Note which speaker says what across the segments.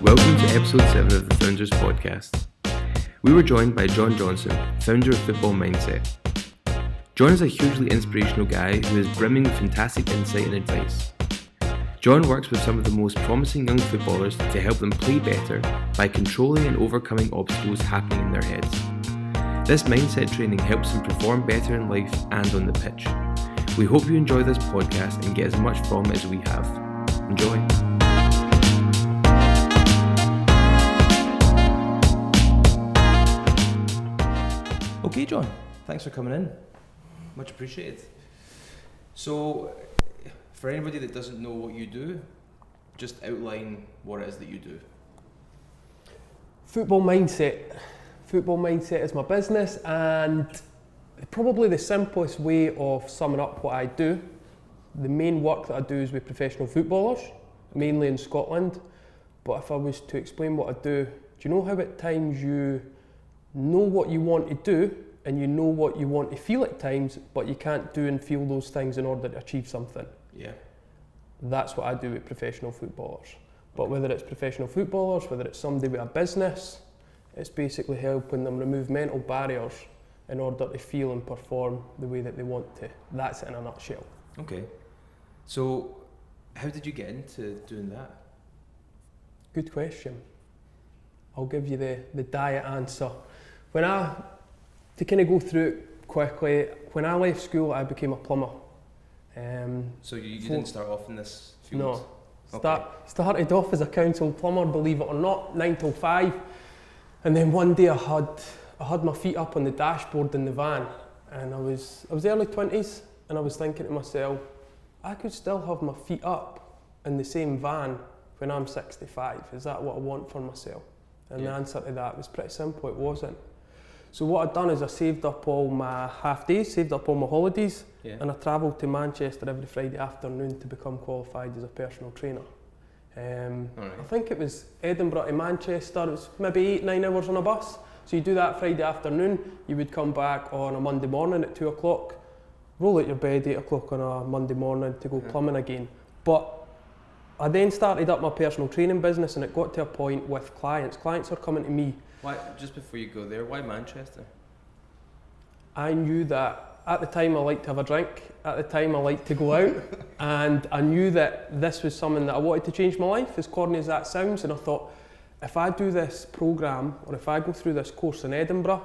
Speaker 1: Welcome to episode 7 of the Founders Podcast. We were joined by John Johnstone, founder of Football Mindset. John is a hugely inspirational guy who is brimming with fantastic insight and advice. John works with some of the most promising young footballers to help them play better by controlling and overcoming obstacles happening in their heads. This mindset training helps them perform better in life and on the pitch. We hope you enjoy this podcast and get as much from it as we have. Enjoy. Okay, John, thanks for coming in. Much appreciated. So, for anybody that doesn't know what you do, just outline what it is that you do.
Speaker 2: Football Mindset. Football Mindset is my business, and probably the simplest way of summing up what I do. The main work that I do is with professional footballers, mainly in Scotland. But if I was to explain what I do you know how at times you know what you want to do and you know what you want to feel at times, but you can't do and feel those things in order to achieve something?
Speaker 1: Yeah.
Speaker 2: That's what I do with professional footballers. But whether it's professional footballers, whether it's somebody with a business, it's basically helping them remove mental barriers in order to feel and perform the way that they want to. That's it in a nutshell.
Speaker 1: Okay. So, how did you get into doing that?
Speaker 2: Good question. I'll give you the diet answer. To kind of go through it quickly, when I left school I became a plumber.
Speaker 1: So you didn't start off in this field?
Speaker 2: No.
Speaker 1: Okay.
Speaker 2: Started off as a council plumber, believe it or not, 9 till 5. And then one day I had my feet up on the dashboard in the van, and I was early 20s, and I was thinking to myself, I could still have my feet up in the same van when I'm 65. Is that what I want for myself? And the answer to that was pretty simple, it wasn't. So what I'd done is I saved up all my half days, saved up all my holidays, and I travelled to Manchester every Friday afternoon to become qualified as a personal trainer. I think it was Edinburgh to Manchester, it was maybe 8-9 hours on a bus. So you do that Friday afternoon, you would come back on a Monday morning at 2 o'clock, roll out your bed 8 o'clock on a Monday morning to go plumbing again. But I then started up my personal training business, and it got to a point with clients. Clients are coming to me.
Speaker 1: Why, just before you go there, why Manchester?
Speaker 2: I knew that at the time I liked to have a drink, at the time I liked to go out, and I knew that this was something that I wanted to change my life, as corny as that sounds, and I thought, if I do this programme, or if I go through this course in Edinburgh,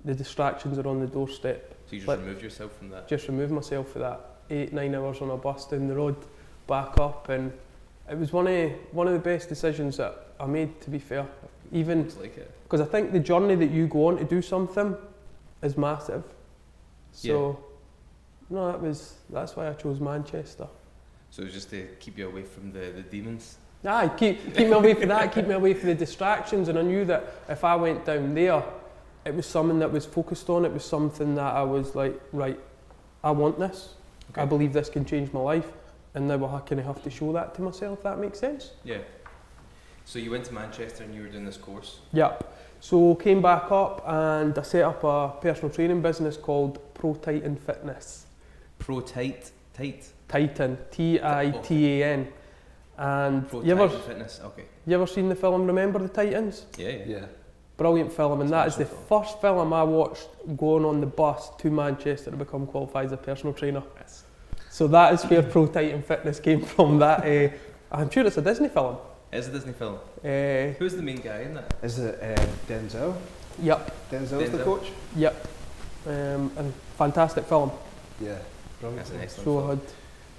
Speaker 2: the distractions are on the doorstep.
Speaker 1: So you just removed yourself from that? Just
Speaker 2: remove myself for that 8-9 hours on a bus down the road, back up, and it was one of the best decisions that I made, to be fair. Even because I think the journey that you go on to do something is massive. So no, that's why I chose Manchester.
Speaker 1: So it was just to keep you away from the demons?
Speaker 2: Aye, keep me away from that, keep me away from the distractions, and I knew that if I went down there, it was something that was focused on, it was something that I was like, right, I want this, I believe this can change my life, and now I kind of have to show that to myself, if that makes sense.
Speaker 1: Yeah. So you went to Manchester and you were doing this course?
Speaker 2: Yep. So came back up and I set up a personal training business called Titan Fitness. Titan, Titan. And
Speaker 1: Titan Fitness, okay.
Speaker 2: You ever seen the film Remember the Titans?
Speaker 1: Yeah.
Speaker 2: Brilliant film, and that is the first film I watched going on the bus to Manchester to become qualified as a personal trainer.
Speaker 1: Yes.
Speaker 2: So that is where Titan Fitness came from. That I'm sure it's a Disney film.
Speaker 1: It is a Disney film. Who's the main guy in that?
Speaker 3: Is it Denzel?
Speaker 2: Yep.
Speaker 3: Denzel's the coach?
Speaker 2: Yep. And fantastic film.
Speaker 3: Yeah, brilliant.
Speaker 1: That's an excellent
Speaker 2: film.
Speaker 1: film.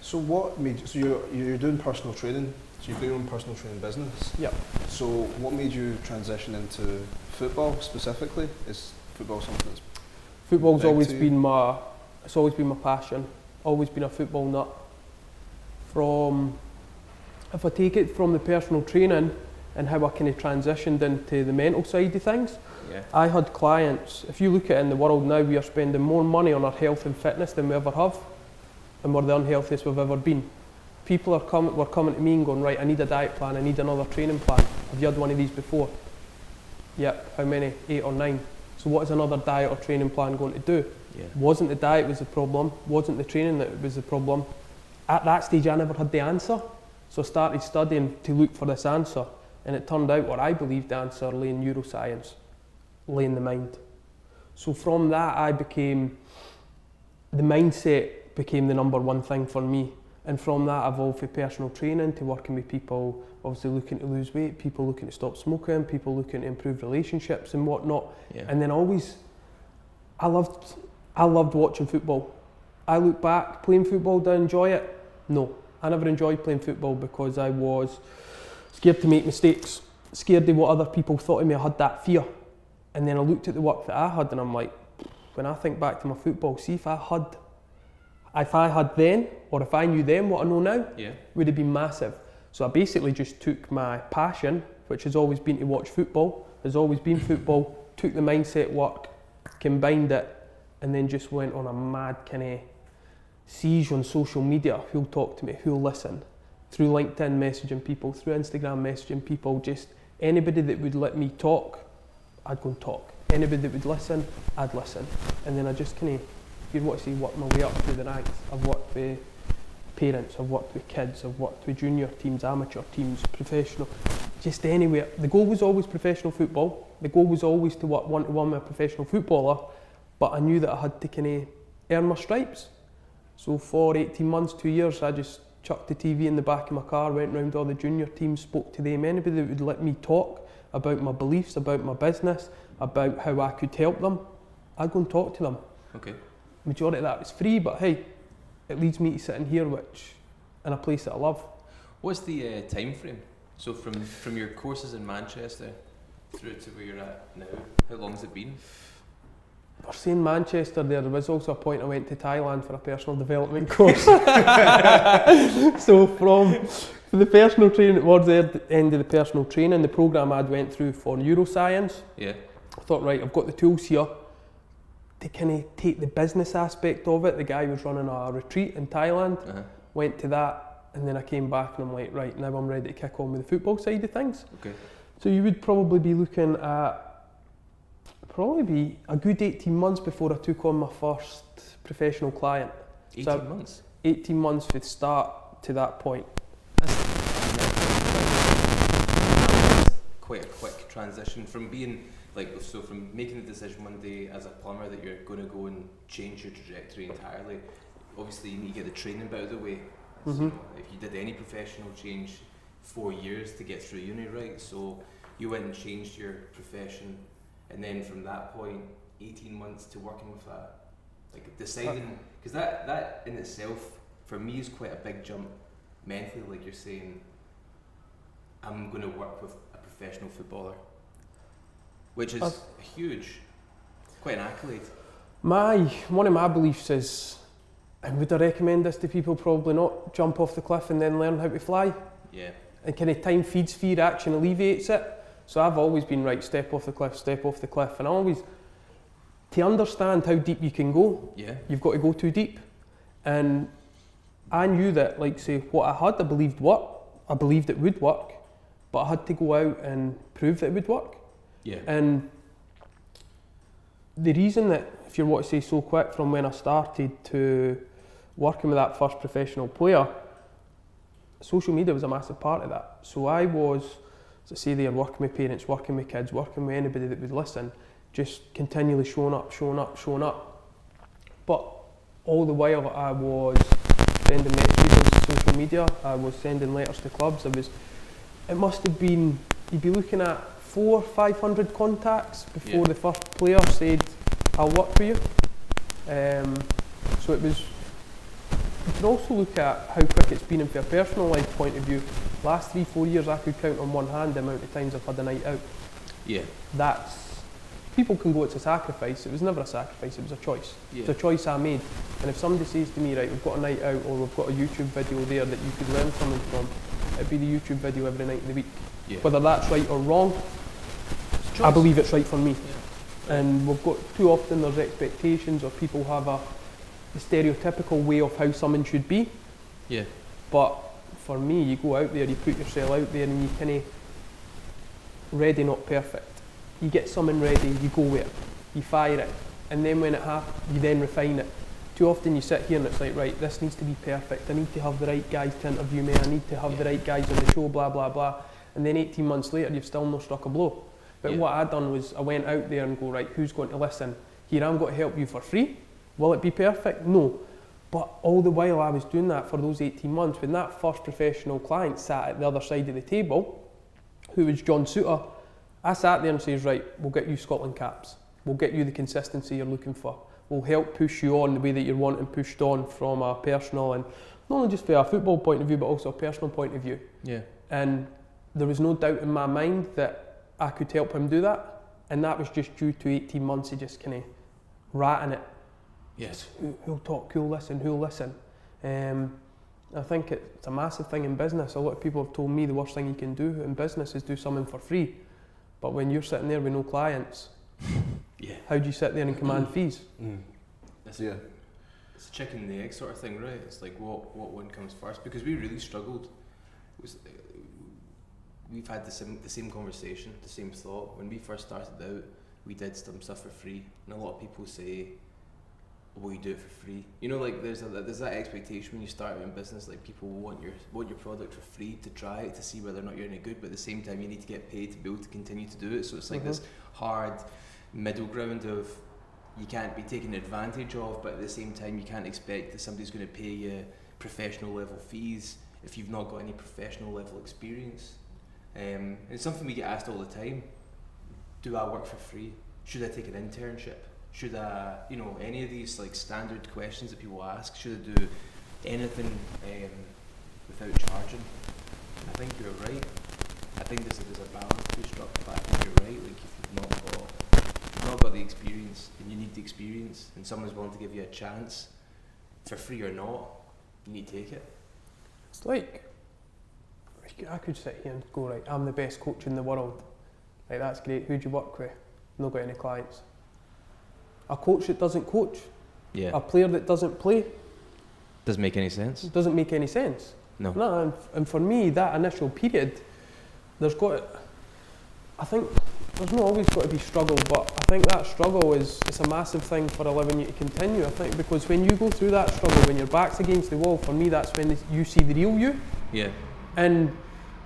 Speaker 3: So what made you, so you're doing personal training, so you've got your own personal training business?
Speaker 2: Yep.
Speaker 3: So what made you transition into football specifically? Is football something that's
Speaker 2: Football's always been my passion, always been a football nut. If I take it from the personal training and how I kind of transitioned into the mental side of things, I had clients, if you look at it in the world now, we are spending more money on our health and fitness than we ever have, and we're the unhealthiest we've ever been. People were coming to me and going, right, I need a diet plan, I need another training plan. Have you had one of these before? Yep, how many? 8 or 9. So what is another diet or training plan going to do? Wasn't the diet was the problem, wasn't the training that was the problem. At that stage I never had the answer. So I started studying to look for this answer. And it turned out what I believed the answer lay in neuroscience, lay in the mind. So from that the mindset became the number one thing for me. And from that I evolved from personal training to working with people obviously looking to lose weight, people looking to stop smoking, people looking to improve relationships and whatnot.
Speaker 1: Yeah.
Speaker 2: And then I loved watching football. I look back, playing football, did I enjoy it? No. I never enjoyed playing football because I was scared to make mistakes, scared of what other people thought of me. I had that fear. And then I looked at the work that I had and I'm like, when I think back to my football, see if I had then, or if I knew then what I know now, would have been massive. So I basically just took my passion, which has always been to watch football, has always been football, took the mindset work, combined it, and then just went on a mad kind of siege on social media. Who'll talk to me, who'll listen, through LinkedIn messaging people, through Instagram messaging people, just anybody that would let me talk, I'd go and talk. Anybody that would listen, I'd listen. And then I just kind of, if you want to say, work my way up through the ranks. I've worked with parents, I've worked with kids, I've worked with junior teams, amateur teams, professional, just anywhere. The goal was always professional football. The goal was always to work one-to-one with a professional footballer, but I knew that I had to kind of earn my stripes. So for 18 months, 2 years, I just chucked the TV in the back of my car, went round all the junior teams, spoke to them, anybody that would let me talk about my beliefs, about my business, about how I could help them, I'd go and talk to them.
Speaker 1: Okay.
Speaker 2: Majority of that was free, but hey, it leads me to sitting here, which in a place that I love.
Speaker 1: What's the time frame? So from your courses in Manchester through to where you're at now, how long has it been?
Speaker 2: We're saying Manchester there was also a point I went to Thailand for a personal development course. So from the personal training, towards the end of the personal training, the programme I'd went through for neuroscience, I thought, right, I've got the tools here to kind of take the business aspect of it. The guy was running a retreat in Thailand, went to that, and then I came back and I'm like, right, now I'm ready to kick on with the football side of things.
Speaker 1: Okay.
Speaker 2: So you would probably be looking at probably a good 18 months before I took on my first professional client.
Speaker 1: 18 months?
Speaker 2: 18 months from the start to that point.
Speaker 1: That's quite a quick transition from being from making the decision one day as a plumber that you're going to go and change your trajectory entirely. Obviously you need to get the training bit out of the way. So, if you did any professional change, 4 years to get through uni, right? So you went and changed your profession, and then from that point, 18 months to working with that, like deciding, because that in itself for me is quite a big jump mentally. Like you're saying, I'm going to work with a professional footballer, which is huge, quite an accolade.
Speaker 2: One of my beliefs is, and would I recommend this to people? Probably not. Jump off the cliff and then learn how to fly.
Speaker 1: Yeah.
Speaker 2: And kind of time feeds fear, action alleviates it. So I've always been, right, step off the cliff. And I always, to understand how deep you can go, you've got to go too deep. And I knew that, like, say, what I had, I believed it would work, but I had to go out and prove that it would work.
Speaker 1: Yeah.
Speaker 2: And the reason that, if you want to say so quick, from when I started to working with that first professional player, social media was a massive part of that. So I was, as I say there, working with parents, working with kids, working with anybody that would listen, just continually showing up. But all the while I was sending messages on social media, I was sending letters to clubs, it must have been, you'd be looking at 400 or 500 contacts before the first player said, I'll work for you. So it was, you can also look at how quick it's been from a personal life point of view. Last 3-4 years I could count on one hand the amount of times I've had a night out.
Speaker 1: Yeah.
Speaker 2: People can go, it's a sacrifice. It was never a sacrifice, it was a choice.
Speaker 1: Yeah.
Speaker 2: It's a choice I made. And if somebody says to me, right, we've got a night out or we've got a YouTube video there that you could learn something from, it'd be the YouTube video every night of the week.
Speaker 1: Yeah.
Speaker 2: Whether that's right or wrong, I believe it's right for me. Yeah. And we've got, too often there's expectations, or people have the stereotypical way of how someone should be.
Speaker 1: Yeah.
Speaker 2: But for me, you go out there, you put yourself out there, and you kind of ready, not perfect. You get something ready, you go with it, you fire it, and then when it happens, you then refine it. Too often you sit here and it's like, right, this needs to be perfect. I need to have the right guys to interview me. I need to have the right guys on the show, blah, blah, blah. and then 18 months later you've still not struck a blow. But what I done was I went out there and go, right, who's going to listen? Here, I'm going to help you for free. Will it be perfect? No. But all the while I was doing that for those 18 months, when that first professional client sat at the other side of the table, who was John Suter, I sat there and says, right, we'll get you Scotland caps. We'll get you the consistency you're looking for. We'll help push you on the way that you're wanting pushed on from a personal and not only just for a football point of view, but also a personal point of view.
Speaker 1: Yeah.
Speaker 2: And there was no doubt in my mind that I could help him do that. And that was just due to 18 months of just kind of ratting it.
Speaker 1: Yes.
Speaker 2: Who'll talk, who'll listen, who'll listen. I think it's a massive thing in business. A lot of people have told me the worst thing you can do in business is do something for free. But when you're sitting there with no clients, how do you sit there and command fees?
Speaker 1: It's a chicken and the egg sort of thing, right? It's like what one comes first, because we really struggled. We've had the same conversation, the same thought. When we first started out, we did some stuff for free, and a lot of people say, will you do it for free? You know, like there's that expectation when you start in business, like people want your product for free to try it, to see whether or not you're any good, but at the same time you need to get paid to be able to continue to do it. So it's like this hard middle ground of you can't be taken advantage of, but at the same time you can't expect that somebody's going to pay you professional level fees if you've not got any professional level experience. It's something we get asked all the time. Do I work for free? Should I take an internship? Should I, any of these like standard questions that people ask, should I do anything without charging? I think you're right. I think there's a balance to be struck, but I think you're right. Like if you've not got the experience, and you need the experience, and someone's willing to give you a chance, for free or not, you need to take it.
Speaker 2: It's like, I could sit here and go, right, I'm the best coach in the world. Like, that's great. Who do you work with? Not got any clients. A coach that doesn't coach, a player that doesn't play,
Speaker 1: doesn't make any sense.
Speaker 2: Doesn't make any sense. No, and for me, that initial period, I think there's not always got to be struggle, but I think that struggle it's a massive thing for allowing you to continue. I think because when you go through that struggle, when your back's against the wall, for me, that's when you see the real you.
Speaker 1: Yeah.
Speaker 2: And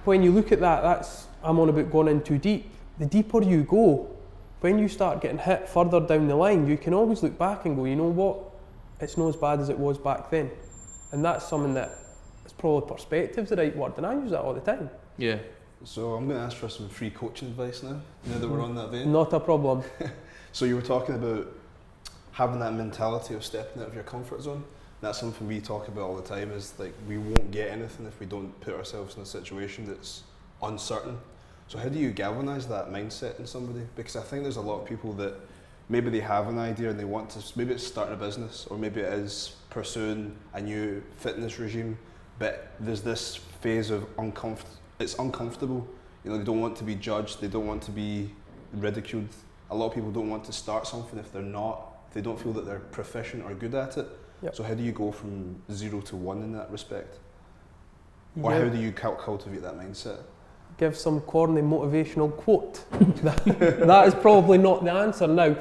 Speaker 2: when you look at that, I'm on about going in too deep. The deeper you go, when you start getting hit further down the line, you can always look back and go, you know what, it's not as bad as it was back then. And that's something that is probably perspective's the right word, and I use that all the time.
Speaker 1: Yeah.
Speaker 3: So I'm going to ask for some free coaching advice now that we're on that vein.
Speaker 2: Not a problem.
Speaker 3: So you were talking about having that mentality of stepping out of your comfort zone. That's something we talk about all the time, is like we won't get anything if we don't put ourselves in a situation that's uncertain. So how do you galvanise that mindset in somebody? Because I think there's a lot of people that maybe they have an idea and they want to, maybe it's starting a business, or maybe it is pursuing a new fitness regime, but there's this phase of it's uncomfortable. They don't want to be judged, they don't want to be ridiculed. A lot of people don't want to start something if they don't feel that they're proficient or good at it.
Speaker 2: Yep. So
Speaker 3: how do you go from 0 to 1 in that respect? Or how do you cultivate that mindset?
Speaker 2: Give some corny motivational quote. That is probably not the answer. Now,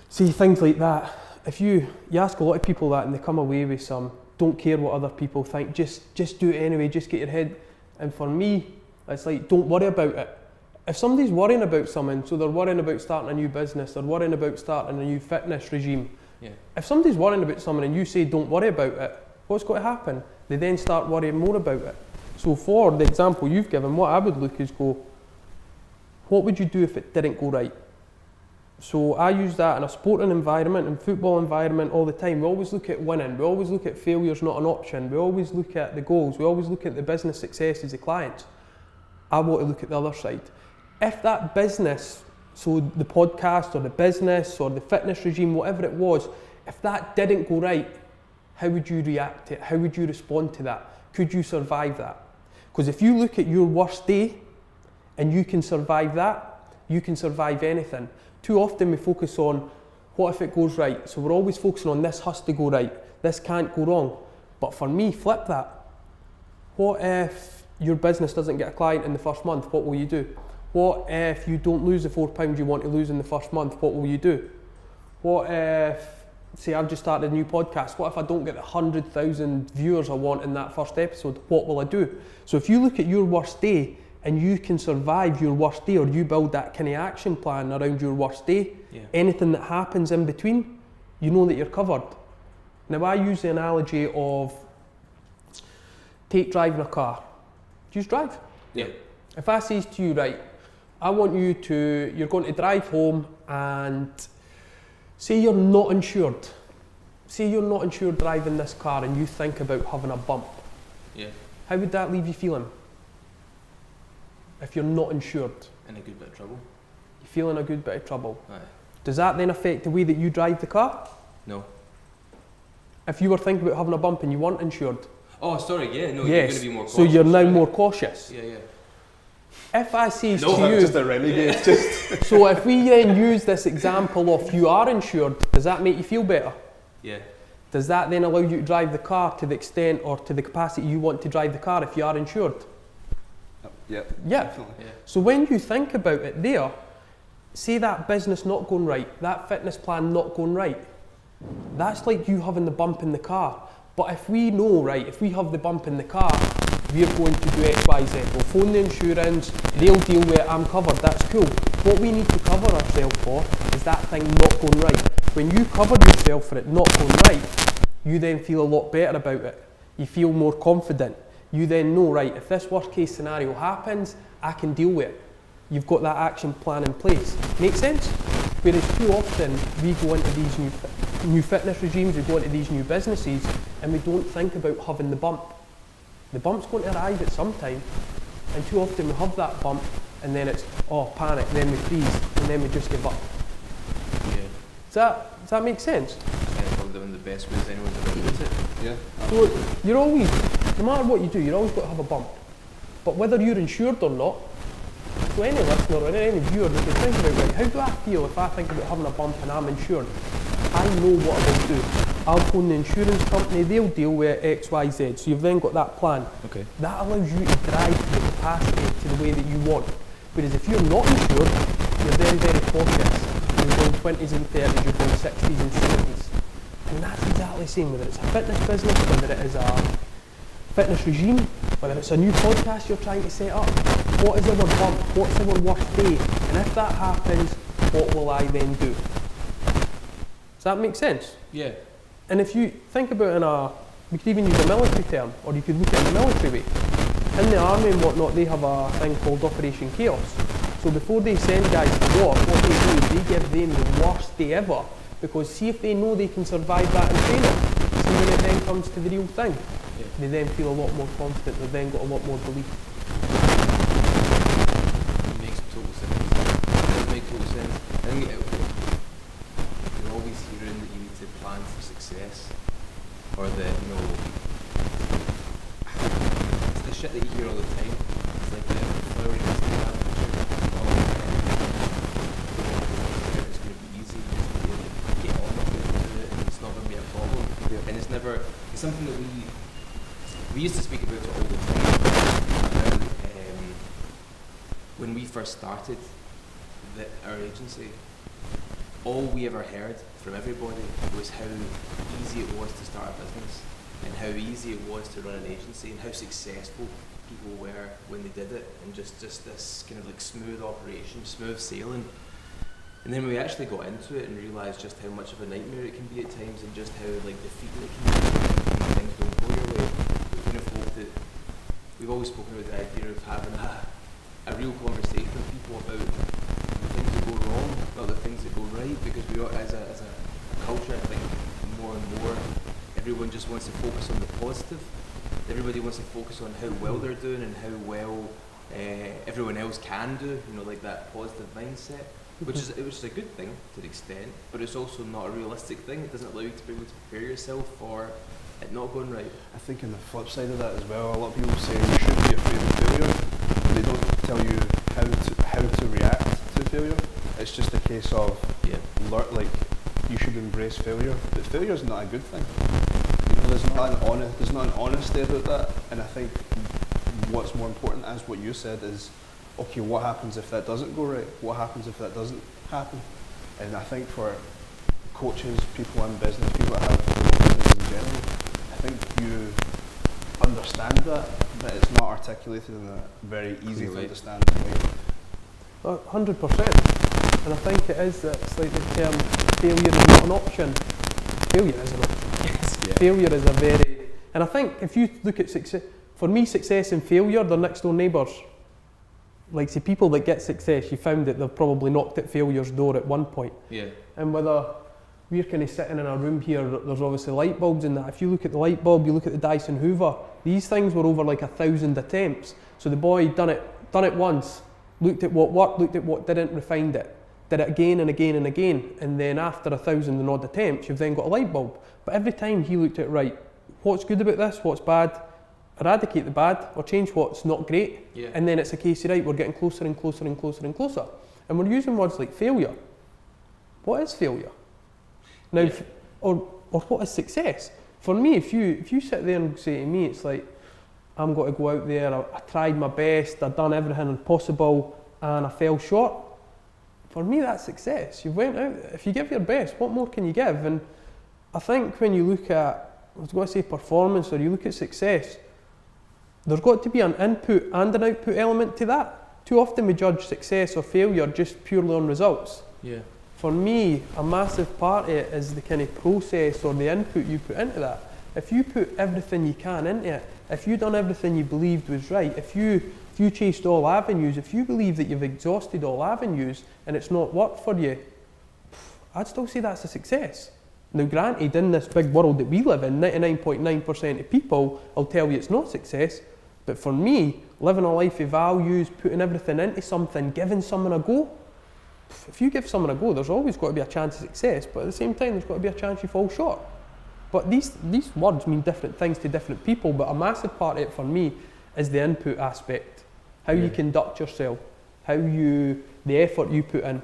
Speaker 2: see, things like that, if you ask a lot of people that and they come away with some, don't care what other people think, just do it anyway, just get your head. And for me, it's like, don't worry about it. If somebody's worrying about something, so they're worrying about starting a new business, they're worrying about starting a new fitness regime. If somebody's worrying about something and you say don't worry about it, what's going to happen? They then start worrying more about it. So for the example you've given, what I would look is go, what would you do if it didn't go right? So I use that in a sporting environment and football environment all the time. We always look at winning, we always look at failure's not an option, we always look at the goals, we always look at the business successes of clients. I want to look at the other side. If that business, so the podcast or the business or the fitness regime, whatever it was, if that didn't go right, how would you react to it? How would you respond to that? Could you survive that? Because if you look at your worst day and you can survive that, you can survive anything. Too often we focus on what if it goes right? So we're always focusing on this has to go right, this can't go wrong. But for me, flip that. What if your business doesn't get a client in the first month? What will you do? What if you don't lose the £4 you want to lose in the first month? What will you do? What if, say I've just started a new podcast, what if I don't get the 100,000 viewers I want in that first episode? What will I do? So if you look at your worst day and you can survive your worst day, or you build that kind of action plan around your worst day,
Speaker 1: Yeah.
Speaker 2: anything that happens in between, you know that you're covered. Now I use the analogy of take driving a car. Do you drive?
Speaker 1: Yeah.
Speaker 2: If I says to you, right, you're going to drive home, and say you're not insured. Say you're not insured driving this car and you think about having a bump.
Speaker 1: Yeah.
Speaker 2: How would that leave you feeling? If you're not insured?
Speaker 1: In a good bit of trouble.
Speaker 2: You feel in a good bit of trouble.
Speaker 1: Aye.
Speaker 2: Does that then affect the way that you drive the car?
Speaker 1: No.
Speaker 2: If you were thinking about having a bump and you weren't insured?
Speaker 1: Oh, sorry, yeah, no, you're
Speaker 2: Yes.
Speaker 1: going to be more cautious.
Speaker 2: So you're now
Speaker 1: right?
Speaker 2: more cautious.
Speaker 1: Yeah, yeah.
Speaker 2: If I say
Speaker 1: No,
Speaker 2: to you,
Speaker 3: Just a renegade. Just
Speaker 2: so if we then use this example of you are insured, does that make you feel better?
Speaker 1: Yeah.
Speaker 2: Does that then allow you to drive the car to the extent or to the capacity you want to drive the car if you are insured?
Speaker 3: yeah,
Speaker 2: Yeah.
Speaker 3: definitely.
Speaker 1: Yeah.
Speaker 2: So when you think about it there, say that business not going right, that fitness plan not going right, that's like you having the bump in the car. But if we know, right, if we have the bump in the car, we're going to do X, Y, Z. We'll phone the insurance, they'll deal with it, I'm covered, that's cool. What we need to cover ourselves for is that thing not going right. When you cover yourself for it not going right, you then feel a lot better about it. You feel more confident. You then know, right, if this worst case scenario happens, I can deal with it. You've got that action plan in place. Make sense? Whereas too often we go into these new fitness regimes, we go into these new businesses, and we don't think about having the bump. The bump's going to arrive at some time, and too often we have that bump, and then it's, panic, then we freeze, and then we just give up.
Speaker 1: Yeah.
Speaker 2: Does that make sense?
Speaker 1: Yeah, probably one of the best ways anyone's ever used it.
Speaker 3: Yeah.
Speaker 2: So you're always, no matter what you do, you're always got to have a bump. But whether you're insured or not, so any listener or any viewer that can think about, right, how do I feel if I think about having a bump and I'm insured? I know what I will do. I'll phone the insurance company, they'll deal with X, Y, Z. So you've then got that plan.
Speaker 1: Okay.
Speaker 2: That allows you to drive to the capacity to the way that you want. Whereas if you're not insured, you're then very cautious. You're going 20s and 30s, you're going 60s and 70s. And that's exactly the same, whether it's a fitness business, whether it is a fitness regime, whether it's a new podcast you're trying to set up. What is our bump? What's our worst day? And if that happens, what will I then do? Does that make sense?
Speaker 1: Yeah.
Speaker 2: And if you think about we could even use a military term, or you could look at it in the military way. In the army and whatnot, they have a thing called Operation Chaos. So before they send guys to war, what they do is they give them the worst day ever, because see if they know they can survive that in training, see when it then comes to the real thing, they then feel a lot more confident, they've then got a lot more belief.
Speaker 1: It makes total sense. It does make total sense. I think you're always hearing that you need to plan for success, or that, it's the shit that you hear all the time. It's like flower it's going to be easy, you just need to get on with it, do it, and it's not going to be a problem.
Speaker 3: Yeah.
Speaker 1: And it's something that we used to speak about it all the time. When we first started our agency, all we ever heard from everybody was how easy it was to start a business, and how easy it was to run an agency, and how successful people were when they did it, and just this kind of like smooth operation, smooth sailing. And then we actually got into it and realised just how much of a nightmare it can be at times, and just how like defeating it can be when things don't go your way. We kind of hope that we've always spoken about the idea of having a real conversation with people about the things that go wrong, not the things that go right, because we are, as a culture, I think more and more everyone just wants to focus on the positive. Everybody wants to focus on how well they're doing and how well everyone else can do, like that positive mindset, which is a good thing to an extent, but it's also not a realistic thing. It doesn't allow you to be able to prepare yourself for it not going right.
Speaker 3: I think on the flip side of that as well, a lot of people say you should be afraid of failure. They don't tell you how to react to failure. It's just a case of you should embrace failure, but failure is not a good thing. There's not an honesty about that, and I think what's more important, as what you said, is okay, what happens if that doesn't go right? What happens if that doesn't happen? And I think for coaches, people in business, people that have businesses in general, I think you understand that, that it's not articulated in a very easy to
Speaker 1: Clearly.
Speaker 3: understand way.
Speaker 2: 100%. And I think it is that it's like the term failure is not an option. Failure is an option.
Speaker 1: Yes. Yeah.
Speaker 2: Failure is a very... And I think if you look at success... For me, success and failure, they're next door neighbours. Like, see, people that get success, you found that they've probably knocked at failure's door at one point.
Speaker 1: Yeah.
Speaker 2: And whether we're kind of sitting in a room here, there's obviously light bulbs in that. If you look at the light bulb, you look at the Dyson Hoover, these things were over like 1,000 attempts. So the boy done it once, looked at what worked, looked at what didn't, refined it, did it again and again and again, and then after 1,000 and odd attempts, you've then got a light bulb. But every time he looked at, right, what's good about this, what's bad, eradicate the bad, or change what's not great,
Speaker 1: Yeah.
Speaker 2: and then it's a case of, right, we're getting closer and closer and closer and closer. And we're using words like failure. What is failure? Now,
Speaker 1: Yeah.
Speaker 2: or what is success? For me, if you sit there and say to me, it's like, I'm going to go out there, I tried my best, I've done everything possible, and I fell short. For me, that's success. You went out, if you give your best, what more can you give? And I think when you look at, I was going to say performance, or you look at success, there's got to be an input and an output element to that. Too often we judge success or failure just purely on results.
Speaker 1: Yeah.
Speaker 2: For me, a massive part of it is the kind of process or the input you put into that. If you put everything you can into it, if you've done everything you believed was right, if you chased all avenues, if you believe that you've exhausted all avenues and it's not worked for you, I'd still say that's a success. Now granted, in this big world that we live in, 99.9% of people will tell you it's not success, but for me, living a life of values, putting everything into something, giving someone a go, if you give someone a go, there's always got to be a chance of success, but at the same time, there's got to be a chance you fall short. But these words mean different things to different people, but a massive part of it for me is the input aspect. How you conduct yourself, the effort you put in,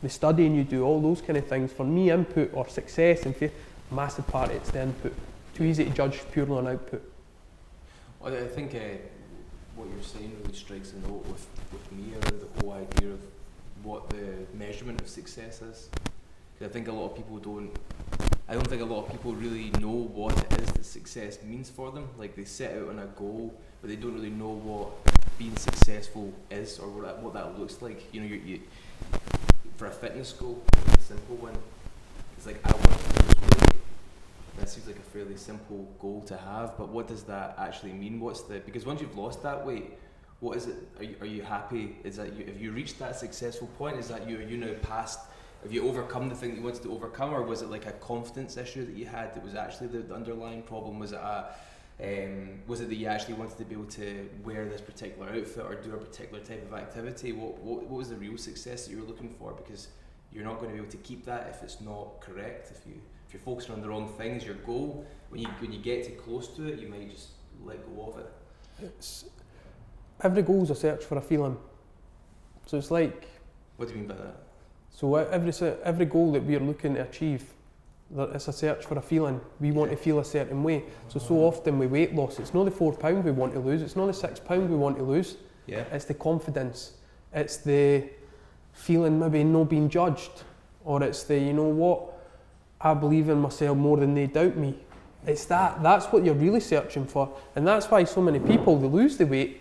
Speaker 2: the studying you do, all those kind of things. For me, input or success and faith, a massive part of it's the input. Too easy to judge purely on output.
Speaker 1: Well, I think what you're saying really strikes a note with me around the whole idea of what the measurement of success is. 'Cause I think a lot of people I don't think a lot of people really know what it is that success means for them. Like, they set out on a goal, but they don't really know what being successful is or what that looks like. You know, you for a fitness goal, a simple one, it's like, I want to lose weight. That seems like a fairly simple goal to have, but what does that actually mean? Because once you've lost that weight, what is it? Are you happy? Is that have you reached that successful point? Is that are you now past? Have you overcome the thing that you wanted to overcome, or was it like a confidence issue that you had that was actually the underlying problem? Was it that you actually wanted to be able to wear this particular outfit or do a particular type of activity? What was the real success that you were looking for? Because you're not going to be able to keep that if it's not correct. If you're focusing on the wrong things, your goal, when you get too close to it, you might just let go of it.
Speaker 2: Every goal is a search for a feeling. So it's like...
Speaker 1: What do you mean by that?
Speaker 2: So every goal that we are looking to achieve, it's a search for a feeling. We want to feel a certain way. So often with weight loss, it's not the £4 we want to lose, it's not the £6 we want to lose.
Speaker 1: Yeah.
Speaker 2: It's the confidence. It's the feeling maybe not being judged. Or it's the, you know what, I believe in myself more than they doubt me. It's that's what you're really searching for. And that's why so many people, they lose the weight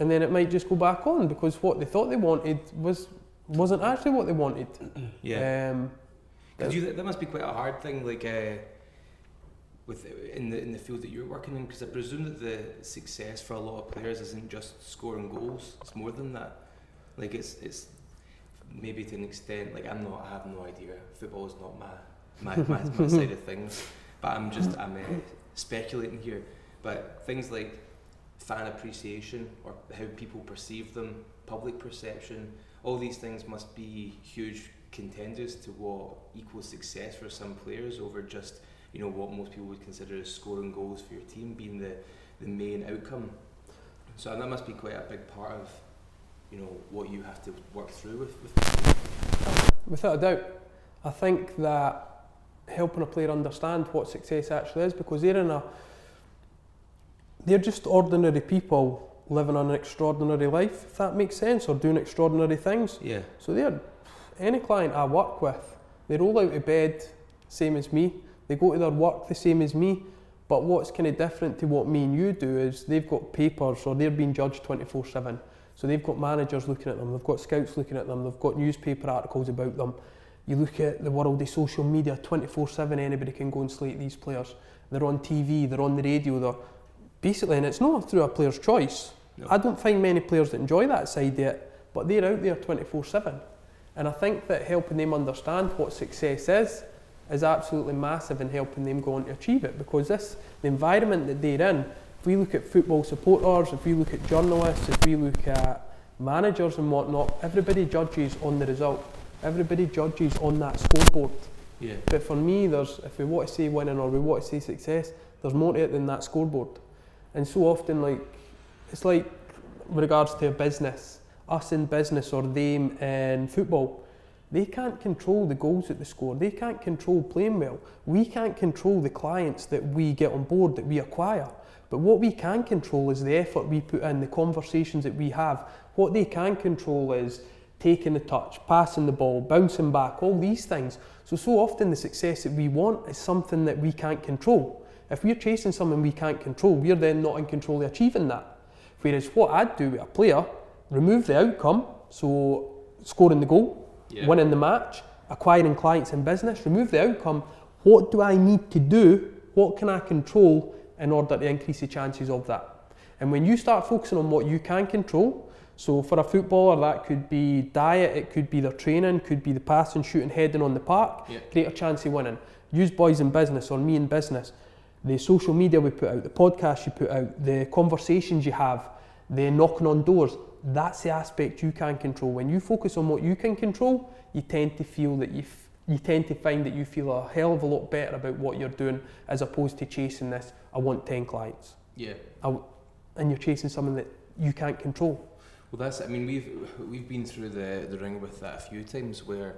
Speaker 2: and then it might just go back on because what they thought they wanted wasn't actually what they wanted.
Speaker 1: Yeah. That must be quite a hard thing, like in the field that you're working in, because I presume that the success for a lot of players isn't just scoring goals. It's more than that. Like it's maybe to an extent. Like I have no idea. Football is not my side of things. But I'm speculating here. But things like fan appreciation or how people perceive them, public perception, all these things must be huge contenders to what equals success for some players over just, you know, what most people would consider as scoring goals for your team being the main outcome. So that must be quite a big part of, you know, what you have to work through with.
Speaker 2: Without a doubt. I think that helping a player understand what success actually is, because they're just ordinary people living an extraordinary life, if that makes sense, or doing extraordinary things.
Speaker 1: Yeah.
Speaker 2: So any client I work with, they roll out of bed same as me, they go to their work the same as me, But what's kind of different to what me and you do is they've got papers, or they're being judged 24/7. So they've got managers looking at them, they've got scouts looking at them, they've got newspaper articles about them. You look at the world of social media, 24/7 anybody can go and slate these players. They're on TV, they're on the radio, they're basically, and it's not through a player's choice.
Speaker 1: No.
Speaker 2: I don't find many players that enjoy that side of it, but they're out there 24/7. And I think that helping them understand what success is absolutely massive in helping them go on to achieve it, because the environment that they're in, if we look at football supporters, if we look at journalists, if we look at managers and whatnot, everybody judges on the result. Everybody judges on that scoreboard.
Speaker 1: Yeah.
Speaker 2: But for me, if we want to say winning or we want to say success, there's more to it than that scoreboard. And so often, it's like with regards to a business, us in business or them in football, they can't control the goals that they score. They can't control playing well. We can't control the clients that we get on board, that we acquire. But what we can control is the effort we put in, the conversations that we have. What they can control is taking the touch, passing the ball, bouncing back, all these things. So often the success that we want is something that we can't control. If we're chasing something we can't control, we're then not in control of achieving that. Whereas what I'd do with a player, remove the outcome, so scoring the goal, winning the match, acquiring clients in business, remove the outcome. What do I need to do? What can I control in order to increase the chances of that? And when you start focusing on what you can control, so for a footballer that could be diet, it could be their training, could be the passing, shooting, heading on the park, greater chance of winning. Use boys in business or me in business. The social media we put out, the podcasts you put out, the conversations you have, the knocking on doors, that's the aspect you can control. When you focus on what you can control, you tend to feel that you tend to find that you feel a hell of a lot better about what you're doing, as opposed to chasing this, I want 10 clients.
Speaker 1: Yeah.
Speaker 2: And you're chasing something that you can't control.
Speaker 1: Well, we've been through the ring with that a few times, where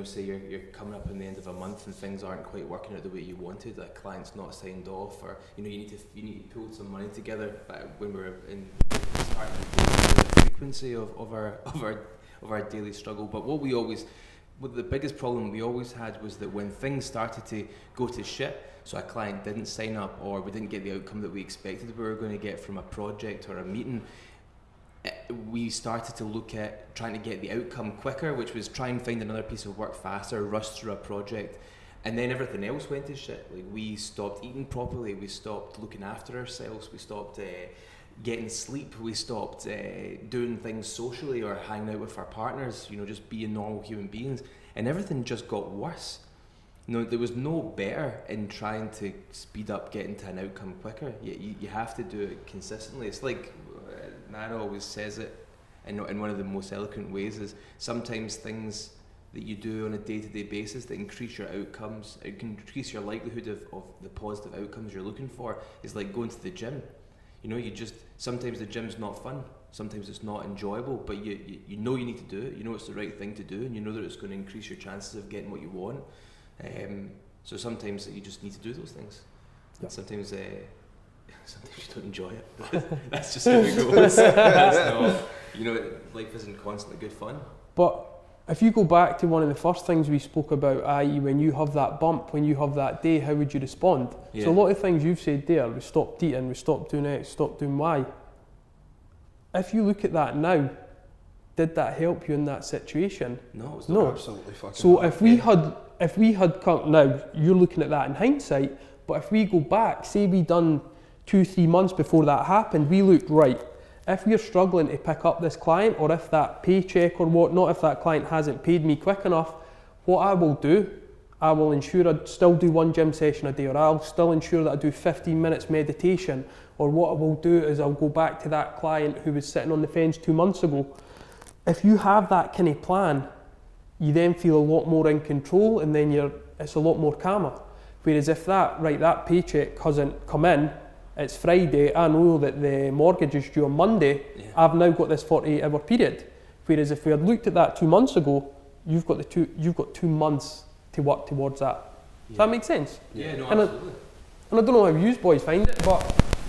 Speaker 1: say you're coming up in the end of a month and things aren't quite working out the way you wanted. A client's not signed off, or you need to pull some money together. When we're in starting the frequency of our daily struggle, but the biggest problem we always had was that when things started to go to shit, so a client didn't sign up or we didn't get the outcome that we expected we were going to get from a project or a meeting, we started to look at trying to get the outcome quicker, which was try and find another piece of work faster, rush through a project, and then everything else went to shit. Like, we stopped eating properly, we stopped looking after ourselves, we stopped getting sleep, we stopped doing things socially or hanging out with our partners, just being normal human beings, and everything just got worse. There was no better in trying to speed up getting to an outcome quicker. You have to do it consistently. It's like Nara always says it in one of the most eloquent ways, is sometimes things that you do on a day-to-day basis that increase your outcomes, it can increase your likelihood of the positive outcomes you're looking for, is like going to the gym. Sometimes the gym's not fun, sometimes it's not enjoyable, but you know you need to do it, you know it's the right thing to do, and you know that it's going to increase your chances of getting what you want. So sometimes you just need to do those things. And sometimes you don't enjoy it. That's just how it goes. Life isn't constantly good fun.
Speaker 2: But if you go back to one of the first things we spoke about, i.e. when you have that bump, when you have that day, how would you respond? Yeah. So a lot of things you've said there, we stopped eating, we stopped doing X, stopped doing Y. If you look at that now, did that help you in that situation?
Speaker 3: No, it's
Speaker 2: no.
Speaker 3: Absolutely fucking.
Speaker 2: So if we had come, now you're looking at that in hindsight, but if we go back, say we done 2-3 months before that happened, we looked right. If we're struggling to pick up this client, or if that paycheck or whatnot, if that client hasn't paid me quick enough, what I will do, I will ensure I still do 1 gym session a day, or I'll still ensure that I do 15 minutes meditation, or what I will do is I'll go back to that client who was sitting on the fence 2 months ago. If you have that kind of plan, you then feel a lot more in control, and then it's a lot more calmer. Whereas if that paycheck hasn't come in, it's Friday, I know that the mortgage is due on Monday, I've now got this 48-hour period. Whereas if we had looked at that 2 months ago, you've got 2 months to work towards that. Does that make sense?
Speaker 1: Yeah, no, absolutely.
Speaker 2: And I don't know how you boys find it, but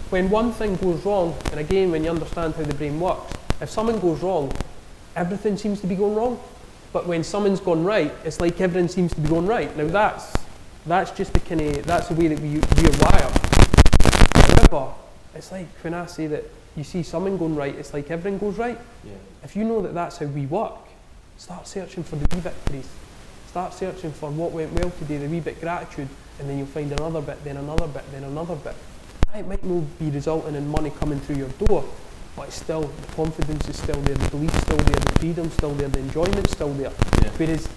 Speaker 2: when one thing goes wrong, and again, when you understand how the brain works, if something goes wrong, everything seems to be going wrong. But when something's gone right, it's like everything seems to be going right. Now that's just that's the way that we are wired. it's like when I say that you see something going right, it's like everything goes right.
Speaker 1: Yeah.
Speaker 2: If you know that that's how we work, start searching for the wee victories. Start searching for what went well today, the wee bit gratitude, and then you'll find another bit, then another bit, then another bit. It might not be resulting in money coming through your door, but it's still, the confidence is still there, the belief's still there, the freedom's still there, the enjoyment's still there.
Speaker 1: Yeah.
Speaker 2: Whereas,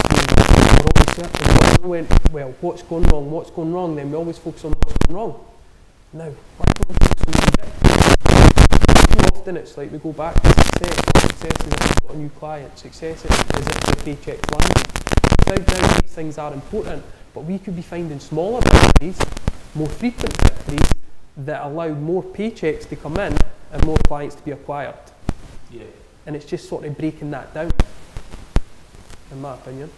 Speaker 2: we're always searching, well, what's going wrong, then we always focus on what's going wrong. Now, why don't we focus on the victories? Too often it's like we go back to success. Success is if you've got a new client. Success is if your paycheck's landing. Without doubt, these things are important, but we could be finding smaller victories, more frequent victories that allow more paychecks to come in and more clients to be acquired.
Speaker 1: Yeah.
Speaker 2: And it's just sort of breaking that down, in my opinion.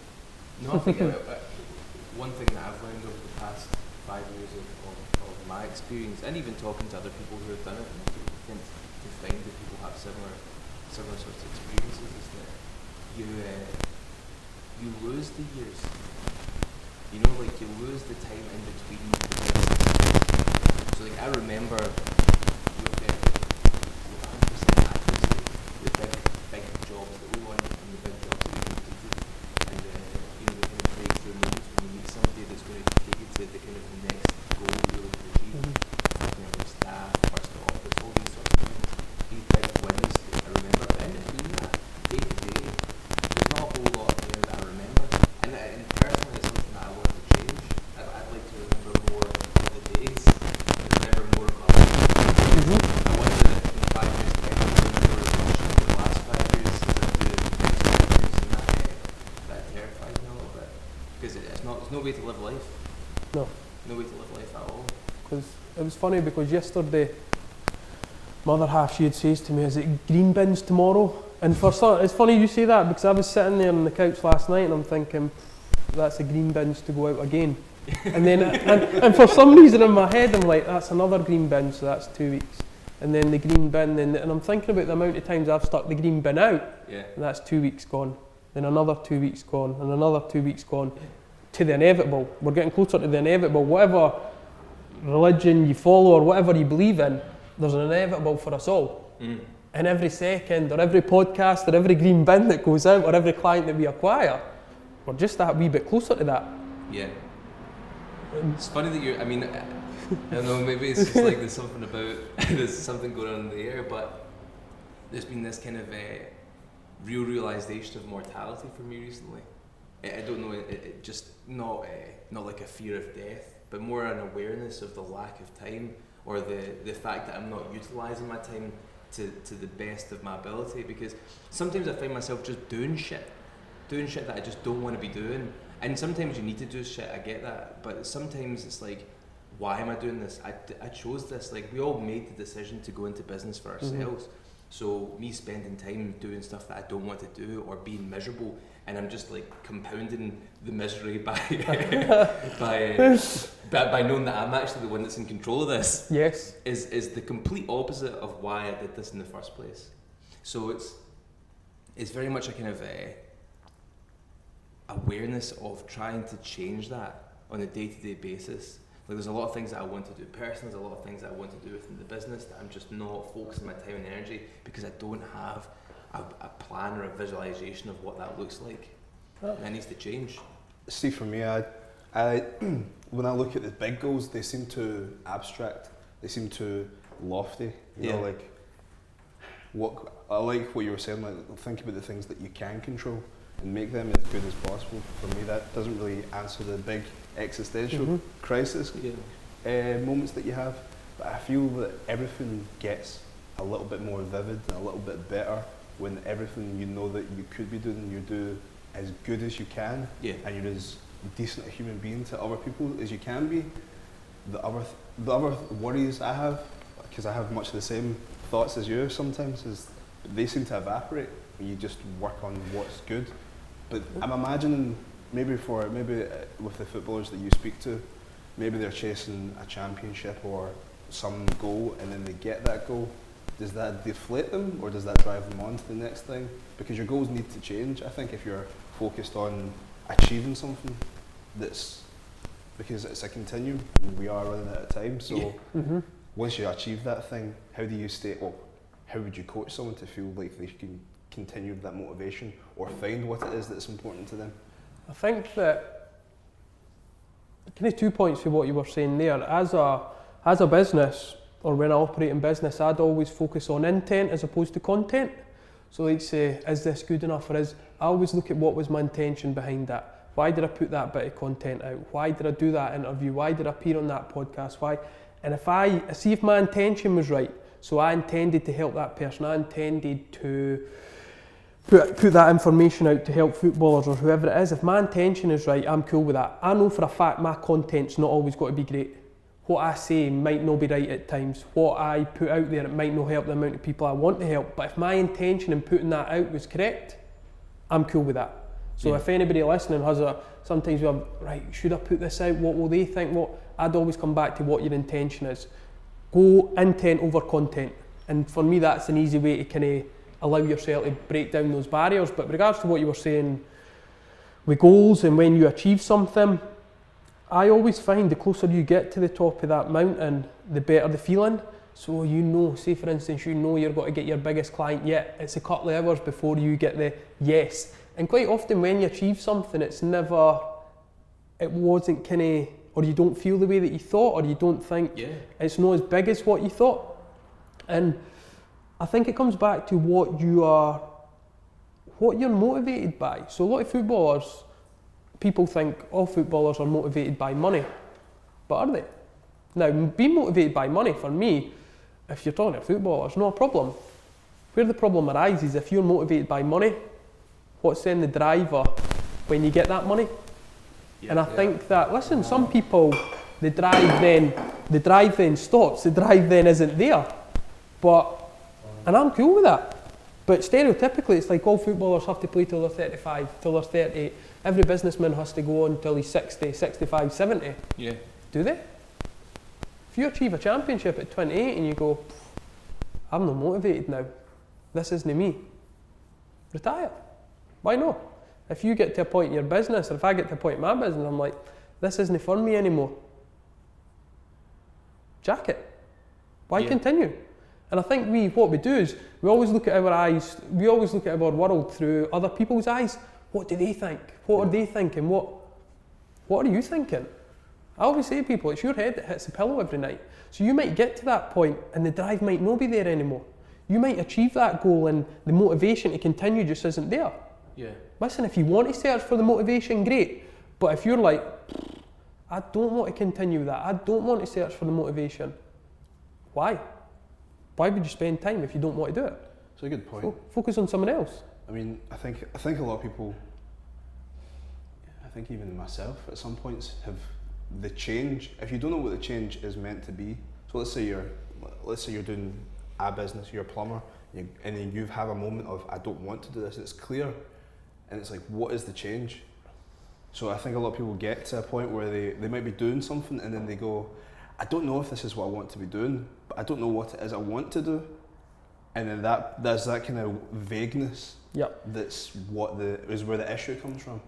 Speaker 1: No, I think one thing that I've learned over the past 5 years of my experience, and even talking to other people who have done it, and I tend to find that people have similar sorts of experiences, is that you lose the years. You know, like you lose the time in between. So like I remember with the big jobs that we won and the big jobs that we completed, and you know, the kind of breakthrough moments when you meet somebody that's going to take you to the kind of next goal you're looking to achieve. You know, staff, first office, all these sorts of things. These big wins that I remember. But in between that, day to day, there's not a whole lot there that I remember. And personally, it's something that I want to change. I'd like to remember more of the days, remember more of my life. I wonder that in 5 years' time, I'll remember as much of the last 5 years as I do the next 5 years, and that terrifies me a little bit. Because there's no way to live life.
Speaker 2: No.
Speaker 1: No way to live life at all.
Speaker 2: Because it was funny because yesterday, my other half, she had says to me, is it green bins tomorrow? And for some, it's funny you say that because I was sitting there on the couch last night and I'm thinking, that's the green bins to go out again. And then, and for some reason in my head, I'm like, that's another green bin, so that's 2 weeks. And then the green bin, and I'm thinking about the amount of times I've stuck the green bin out,
Speaker 1: Yeah.
Speaker 2: and that's 2 weeks gone. Then another 2 weeks gone, and another 2 weeks gone. To the inevitable. We're getting closer to the inevitable. Whatever religion you follow or whatever you believe in, there's an inevitable for us all. And every second or every podcast or every green bin that goes out or every client that we acquire, we're just that wee bit closer to that.
Speaker 1: Yeah. It's funny that I mean, I don't know, maybe it's just like there's something about, there's something going on in the air, but there's been this kind of real realisation of mortality for me recently. I don't know, it just not like a fear of death, but more an awareness of the lack of time, or the fact that I'm not utilising my time to the best of my ability, because sometimes I find myself just doing shit that I just don't want to be doing. And sometimes you need to do shit, I get that, but sometimes it's like, why am I doing this? I chose this. Like, we all made the decision to go into business for ourselves. So me spending time doing stuff that I don't want to do or being miserable, and I'm just like compounding the misery by by knowing that I'm actually the one that's in control of this.
Speaker 2: Yes.
Speaker 1: Is the complete opposite of why I did this in the first place. So it's very much a kind of awareness of trying to change that on a day-to-day basis. Like, there's a lot of things that I want to do personally, there's a lot of things that I want to do within the business that I'm just not focusing my time and energy because I don't have a plan or a visualization of what that looks like. And that needs to change.
Speaker 3: See, for me, I when I look at the big goals, they seem too abstract. They seem too lofty. You know, like I like what you were saying. Like, think about the things that you can control and make them as good as possible. For me, that doesn't really answer the big existential crisis moments that you have. But I feel that everything gets a little bit more vivid and a little bit better when everything you know that you could be doing, you do as good as you can, and you're as decent a human being to other people as you can be. The other worries I have, because I have much of the same thoughts as you sometimes, is they seem to evaporate when you just work on what's good. But I'm imagining maybe with the footballers that you speak to, maybe they're chasing a championship or some goal, and then they get that goal. Does that deflate them, or does that drive them on to the next thing? Because your goals need to change, I think, if you're focused on achieving something because it's a continuum and we are running out of time. So once you achieve that thing, how do you stay, well, how would you coach someone to feel like they can continue that motivation or find what it is that's important to them?
Speaker 2: I think that kind of 2 points to what you were saying there. As a business, or when I operate in business, I'd always focus on intent as opposed to content. So like say, is this good enough, or I always look at what was my intention behind that. Why did I put that bit of content out? Why did I do that interview? Why did I appear on that podcast? Why? And if I see if my intention was right, so I intended to help that person, I intended to put that information out to help footballers or whoever it is, if my intention is right, I'm cool with that. I know for a fact my content's not always got to be great. What I say might not be right at times. What I put out there, it might not help the amount of people I want to help. But if my intention in putting that out was correct, I'm cool with that. So if anybody listening has sometimes we're right, should I put this out? What will they think? I'd always come back to what your intention is. Go intent over content. And for me, that's an easy way to kind of allow yourself to break down those barriers. But with regards to what you were saying with goals and when you achieve something, I always find the closer you get to the top of that mountain, the better the feeling. So say for instance, you're going to get your biggest client yet. It's a couple of hours before you get the yes. And quite often when you achieve something, it wasn't kind of, or you don't feel the way that you thought, or you don't think it's not as big as what you thought. And I think it comes back to what you're motivated by. So a lot of footballers, people think all footballers are motivated by money, but are they? Now, being motivated by money, for me, if you're talking to footballers, no problem. Where the problem arises, if you're motivated by money, what's then the driver when you get that money? And I think that, listen, some people, the drive then stops, the drive then isn't there. And I'm cool with that. But stereotypically, it's like all footballers have to play till they're 35, till they're 38. Every businessman has to go on till he's 60, 65, 70.
Speaker 1: Yeah.
Speaker 2: Do they? If you achieve a championship at 28 and you go, I'm not motivated now, this isn't me, retire. Why not? If you get to a point in your business, or if I get to a point in my business, I'm like, this isn't for me anymore. Jack it. Why continue? And I think what we do is we always look at our world through other people's eyes. What do they think? What are they thinking? What are you thinking? I always say to people, it's your head that hits the pillow every night. So you might get to that point and the drive might not be there anymore. You might achieve that goal and the motivation to continue just isn't there.
Speaker 1: Yeah.
Speaker 2: Listen, if you want to search for the motivation, great. But if you're like, I don't want to continue that, I don't want to search for the motivation, why? Why would you spend time if you don't want to do it?
Speaker 3: It's a good point.
Speaker 2: Focus on someone else.
Speaker 3: I mean, I think a lot of people, I think even myself at some points have the change. If you don't know what the change is meant to be, so let's say you're doing a business, you're a plumber, and then you have a moment of I don't want to do this. It's clear, and it's like, what is the change? So I think a lot of people get to a point where they might be doing something and then they go, I don't know if this is what I want to be doing, but I don't know what it is I want to do. And then there's that kind of vagueness.
Speaker 2: Yep.
Speaker 3: That's is where the issue comes from.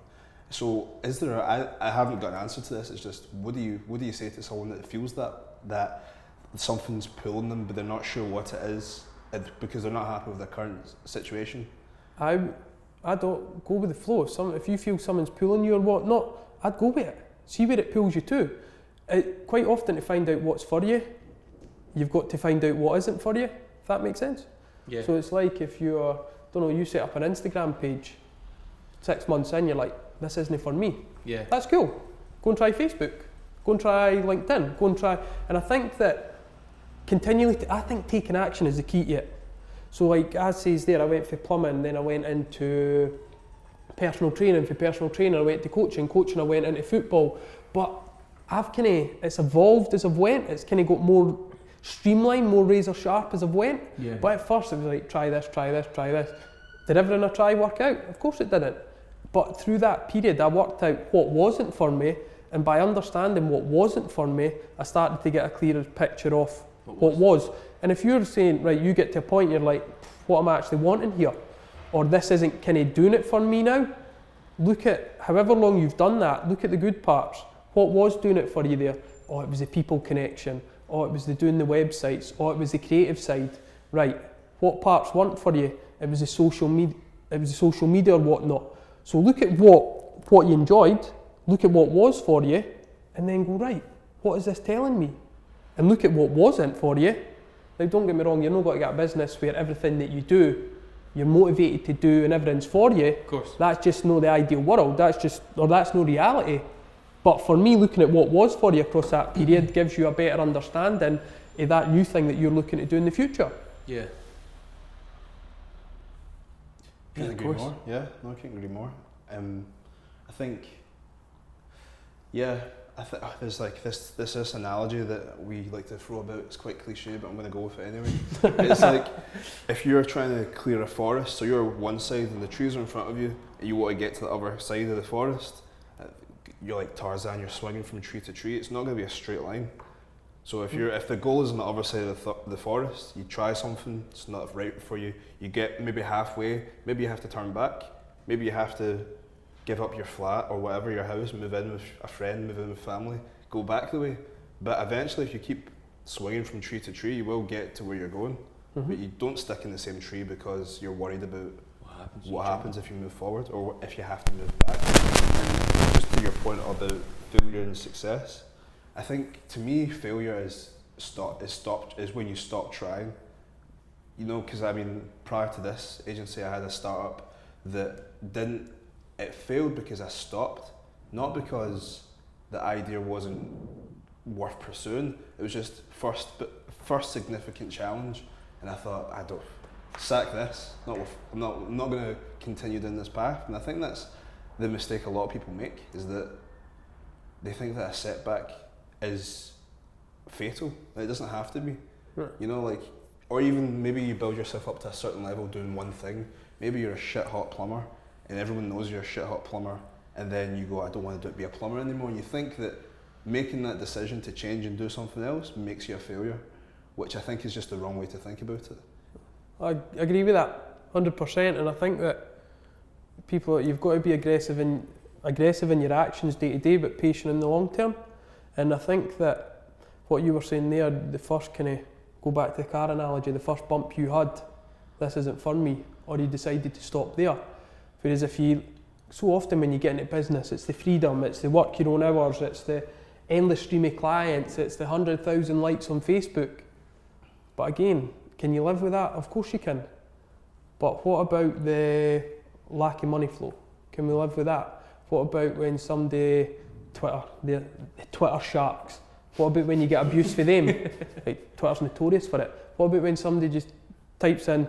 Speaker 3: So is there I haven't got an answer to this. It's just what do you say to someone that feels that something's pulling them but they're not sure what it is because they're not happy with their current situation?
Speaker 2: I don't go with the flow. If you feel someone's pulling you or whatnot, I'd go with it. See where it pulls you to. Quite often to find out what's for you, you've got to find out what isn't for you, if that makes sense.
Speaker 1: Yeah.
Speaker 2: So it's like if you set up an Instagram page, 6 months in, you're like, this isn't for me.
Speaker 1: Yeah.
Speaker 2: That's cool. Go and try Facebook. Go and try LinkedIn. Go and try. And I think that I think taking action is the key to it. So like as says there, I went for plumbing, then I went into personal training. For personal training, I went to coaching. Coaching, I went into football. But it's evolved as I've went. It's kind of got more streamlined, more razor sharp as I've went.
Speaker 1: Yeah.
Speaker 2: But at first it was like, try this, try this, try this. Did everything I tried work out? Of course it didn't. But through that period, I worked out what wasn't for me, and by understanding what wasn't for me, I started to get a clearer picture of what was. And if you're saying, right, you get to a point, you're like, what am I actually wanting here? Or this isn't kind of doing it for me now, look at however long you've done that, look at the good parts. What was doing it for you there? Oh, it was a people connection. Oh, it was the doing the websites. Oh, it was the creative side. Right. What parts weren't for you? It was the social media. It was the social media or whatnot. So look at what you enjoyed. Look at what was for you, and then go, right. What is this telling me? And look at what wasn't for you. Now, don't get me wrong. You're not going to get a business where everything that you do, you're motivated to do, and everything's for you.
Speaker 1: Of course.
Speaker 2: That's just not the ideal world. That's no reality. But for me, looking at what was for you across that period gives you a better understanding of that new thing that you're looking to do in the future.
Speaker 1: Yeah.
Speaker 3: Couldn't agree more. Yeah, no, I couldn't agree more. I think, yeah, there's like this analogy that we like to throw about. It's quite cliche, but I'm going to go with it anyway. It's like if you're trying to clear a forest, so you're one side and the trees are in front of you, and you want to get to the other side of the forest. You're like Tarzan. You're swinging from tree to tree. It's not going to be a straight line. So if the goal is on the other side of the forest, you try something, it's not right for you. You get maybe halfway. Maybe you have to turn back. Maybe you have to give up your flat or whatever, your house, move in with a friend, move in with family, go back the way. But eventually, if you keep swinging from tree to tree, you will get to where you're going. Mm-hmm. But you don't stick in the same tree because you're worried about what happens if you move forward or if you have to move back. And just to your point about failure and success, I think to me failure is when you stop trying. You know, because I mean, prior to this agency, I had a startup that it failed because I stopped, not because the idea wasn't worth pursuing. It was just first significant challenge, and I thought, I don't sack this. I'm not going to continue down this path. And I think that's the mistake a lot of people make, is that they think that a setback is fatal. It doesn't have to be. Right. You know, like, or even maybe you build yourself up to a certain level doing one thing. Maybe you're a shit hot plumber and everyone knows you're a shit hot plumber, and then you go, I don't want to be a plumber anymore. And you think that making that decision to change and do something else makes you a failure, which I think is just the wrong way to think about it.
Speaker 2: I agree with that 100%, and I think that you've got to be aggressive in your actions day to day, but patient in the long term. And I think that what you were saying there, the first kind of, go back to the car analogy, the first bump you had, this isn't for me, or you decided to stop there. Whereas so often when you get into business, it's the freedom, it's the work your own hours, it's the endless stream of clients, it's the 100,000 likes on Facebook. But again, can you live with that? Of course you can. But what about the lack of money flow? Can we live with that? What about when somebody, the Twitter sharks, what about when you get abuse for them? Like, Twitter's notorious for it. What about when somebody just types in,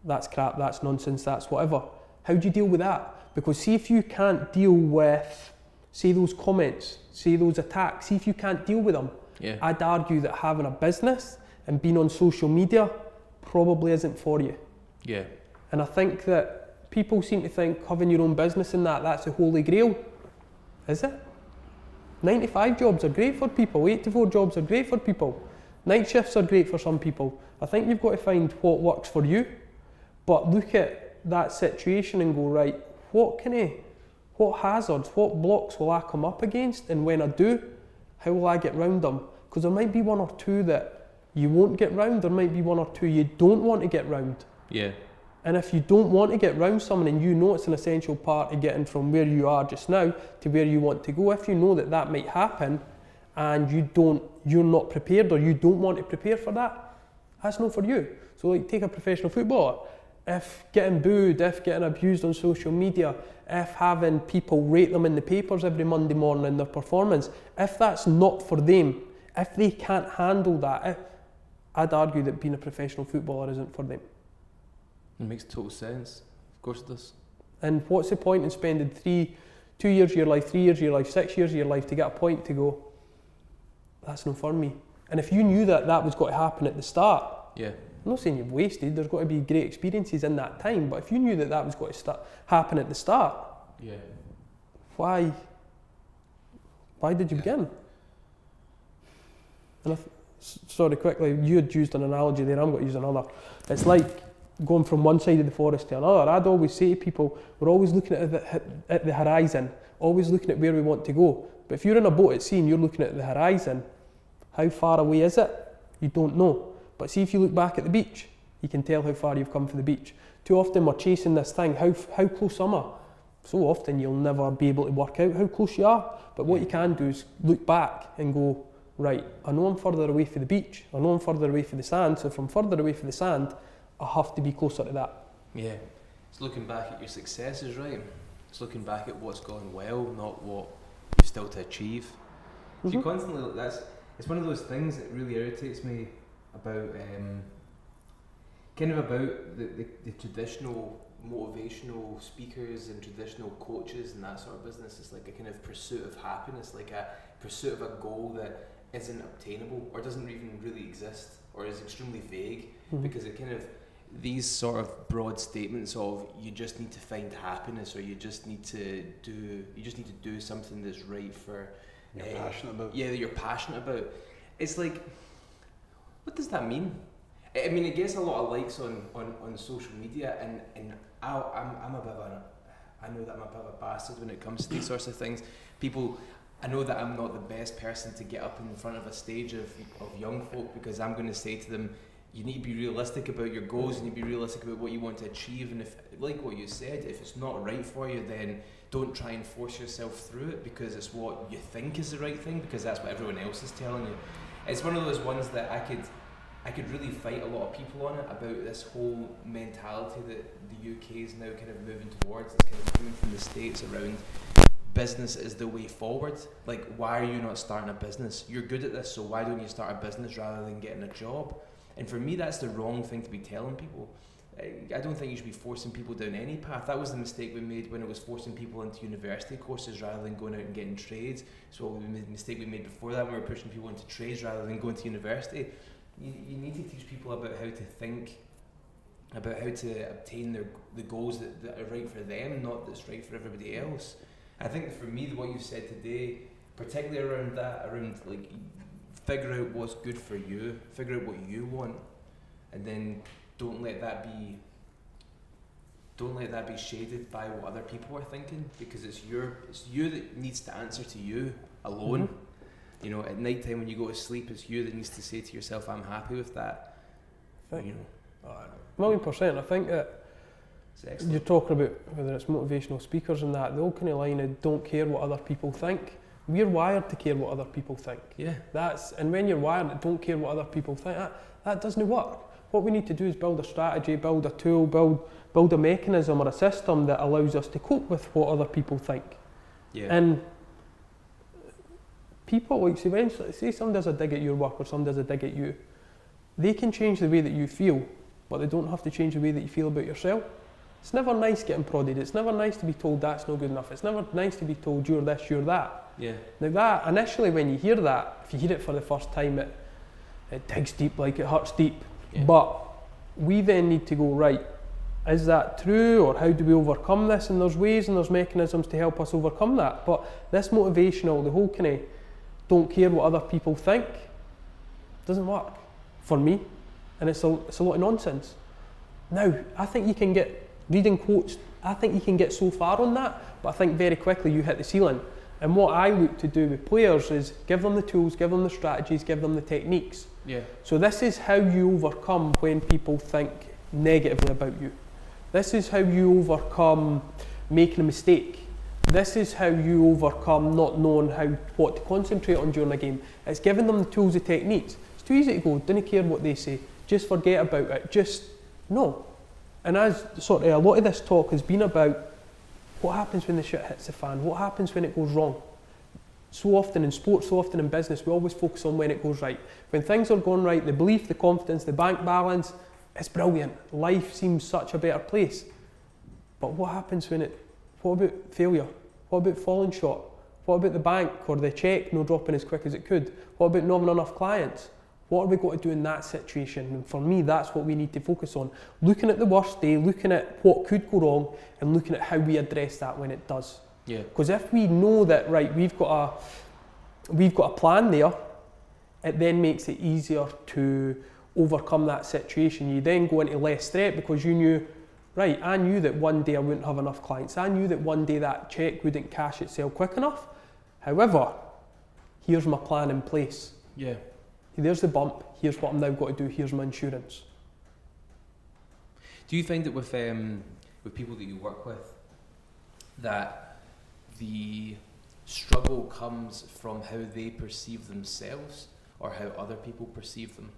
Speaker 2: that's crap, that's nonsense, that's whatever? How do you deal with that? Because see if you can't deal with, say those comments, say those attacks, see if you can't deal with them, I'd argue that having a business and being on social media probably isn't for you.
Speaker 1: Yeah.
Speaker 2: And I think that people seem to think having your own business and that's the holy grail. Is it? 9-to-5 jobs are great for people, 8-to-4 jobs are great for people, night shifts are great for some people. I think you've got to find what works for you, but look at that situation and go, right, what hazards, what blocks will I come up against, and when I do, how will I get round them? Because there might be one or two that you won't get round, there might be one or two you don't want to get round.
Speaker 1: Yeah. And
Speaker 2: if you don't want to get round someone and you know it's an essential part of getting from where you are just now to where you want to go, if you know that might happen and you're not prepared or you don't want to prepare for that, that's not for you. So like, take a professional footballer. If getting booed, if getting abused on social media, if having people rate them in the papers every Monday morning in their performance, if that's not for them, if they can't handle that, I'd argue that being a professional footballer isn't for them.
Speaker 1: It makes total sense. Of course it does.
Speaker 2: And what's the point in spending 2 years of your life, 3 years of your life, 6 years of your life to get a point to go, that's not for me. And if you knew that was going to happen at the start, I'm not saying you've wasted, there's got to be great experiences in that time, but if you knew that was going to happen at the start, why did you begin? And sorry, quickly, you had used an analogy there, I'm going to use another. It's like going from one side of the forest to another. I'd always say to people, we're always looking at the horizon, always looking at where we want to go. But if you're in a boat at sea and you're looking at the horizon, How far away is it? You don't know. But see, if you look back at the beach, you can tell how far you've come from the beach. Too often we're chasing this thing, how close am I? So often you'll never be able to work out how close you are. But what you can do is look back and go, right, I know I'm further away from the beach, I know I'm further away from the sand, so if I'm further away from the sand, I have to be closer to that.
Speaker 1: Yeah, it's looking back at your successes, right? It's looking back at what's going well, not what you've still to achieve. So you constantly, it's one of those things that really irritates me about, about the traditional motivational speakers and traditional coaches and that sort of business. It's like a kind of pursuit of happiness, like a pursuit of a goal that isn't obtainable or doesn't even really exist or is extremely vague, because it kind of, these sort of broad statements of you just need to find happiness or you just need to do something that's right for
Speaker 3: you're passionate about.
Speaker 1: Yeah, that you're passionate about. It's like, what does that mean? I mean, it gets a lot of likes on social media, and I know that I'm a bit of a bastard when it comes to these sorts of things. I know that I'm not the best person to get up in front of a stage of young folk, because I'm going to say to them, you need to be realistic about your goals, you need to be realistic about what you want to achieve, and if, like what you said, if it's not right for you, then don't try and force yourself through it because it's what you think is the right thing, because that's what everyone else is telling you. It's one of those ones that I could really fight a lot of people on it, about this whole mentality that the UK is now kind of moving towards. It's kind of coming from the States around business is the way forward. Like, why are you not starting a business? You're good at this, so why don't you start a business rather than getting a job? And for me, that's the wrong thing to be telling people. I don't think you should be forcing people down any path. That was the mistake we made when it was forcing people into university courses rather than going out and getting trades. So the mistake we made before that when we were pushing people into trades rather than going to university. You need to teach people about how to think, about how to obtain the goals that are right for them, not that's right for everybody else. I think for me, what you've said today, particularly around like, figure out what's good for you, figure out what you want, and then don't let that be shaded by what other people are thinking, because it's you that needs to answer to you alone. You know, at night time when you go to sleep, it's you that needs to say to yourself, I'm happy with that. You know,
Speaker 2: 1,000,000%. I think that you're talking about whether it's motivational speakers and that, the old kind of line of don't care what other people think. We're wired to care what other people think.
Speaker 1: Yeah.
Speaker 2: And when you're wired to don't care what other people think, that doesn't work. What we need to do is build a strategy, build a tool, build a mechanism or a system that allows us to cope with what other people think.
Speaker 1: Yeah.
Speaker 2: And people, like, say someone does a dig at your work or someone does a dig at you, they can change the way that you feel, but they don't have to change the way that you feel about yourself. It's never nice getting prodded. It's never nice to be told that's not good enough. It's never nice to be told you're this, you're that.
Speaker 1: Yeah.
Speaker 2: Now that, initially when you hear that, if you hear it for the first time, it digs deep, like it hurts deep. Yeah. But we then need to go, right, is that true, or how do we overcome this? And there's ways and there's mechanisms to help us overcome that. But this motivational, the whole kind of don't care what other people think, doesn't work for me. And it's a lot of nonsense. Now, I think you can get, reading quotes, I think you can get so far on that, but I think very quickly you hit the ceiling. And what I look to do with players is give them the tools, give them the strategies, give them the techniques.
Speaker 1: Yeah.
Speaker 2: So this is how you overcome when people think negatively about you. This is how you overcome making a mistake. This is how you overcome not knowing what to concentrate on during a game. It's giving them the tools, the techniques. It's too easy to go, don't care what they say, just forget about it, just no. And as sort of a lot of this talk has been about what happens when the shit hits the fan, what happens when it goes wrong. So often in sports, so often in business, we always focus on when it goes right. When things are going right, the belief, the confidence, the bank balance, it's brilliant. Life seems such a better place. But what happens what about failure? What about falling short? What about the bank or the cheque not dropping as quick as it could? What about not having enough clients? What are we going to do in that situation? And for me, that's what we need to focus on. Looking at the worst day, looking at what could go wrong, and looking at how we address that when it does.
Speaker 1: Yeah.
Speaker 2: Because if we know that, right, we've got a plan there, it then makes it easier to overcome that situation. You then go into less threat because you knew, right, I knew that one day I wouldn't have enough clients. I knew that one day that cheque wouldn't cash itself quick enough. However, here's my plan in place.
Speaker 1: Yeah.
Speaker 2: there's the bump, here's what I'm now got to do, here's my insurance.
Speaker 1: Do you find that with people that you work with, that the struggle comes from how they perceive themselves or how other people perceive them?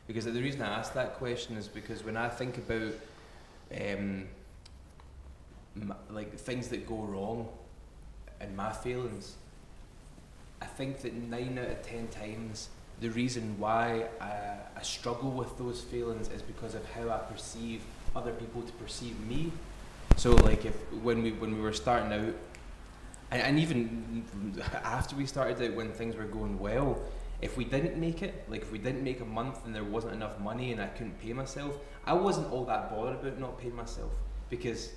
Speaker 1: Because the reason I ask that question is because when I think about like things that go wrong and my feelings, I think that 9 out of 10 times the reason why I struggle with those feelings is because of how I perceive other people to perceive me. So like when we were starting out, and even after we started out, when things were going well, if we didn't make it, like if we didn't make a month and there wasn't enough money and I couldn't pay myself, I wasn't all that bothered about not paying myself because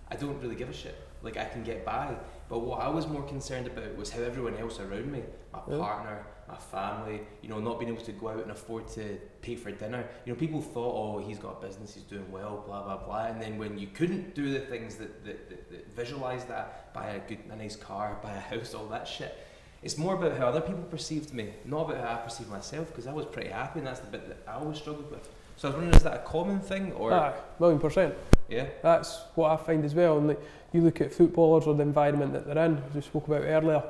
Speaker 1: I don't really give a shit. Like I can get by. But what I was more concerned about was how everyone else around me, my partner, my family, not being able to go out and afford to pay for dinner. People thought, oh, he's got a business, he's doing well, blah, blah, blah. And then when you couldn't do the things that visualise that, buy a nice car, buy a house, all that shit, it's more about how other people perceived me, not about how I perceived myself, because I was pretty happy, and that's the bit that I always struggled with. So I was wondering, is that a common thing, or?
Speaker 2: 1,000,000%.
Speaker 1: Yeah.
Speaker 2: That's what I find as well. And you look at footballers or the environment that they're in, as we spoke about earlier.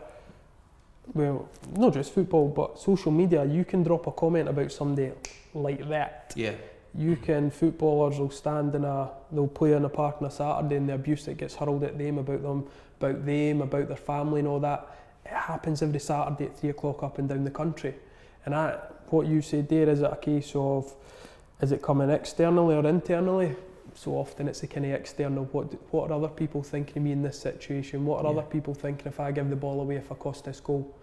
Speaker 2: Well, not just football, but social media. You can drop a comment about somebody like that.
Speaker 1: Yeah.
Speaker 2: Footballers will they'll play in a park on a Saturday, and the abuse that gets hurled at them, about their family and all that. It happens every Saturday at 3 o'clock up and down the country. And what you said there, is it a case of, is it coming externally or internally? So often it's the kind of external, what are other people thinking of me in this situation? What are other people thinking if I give the ball away, if I cost this goal?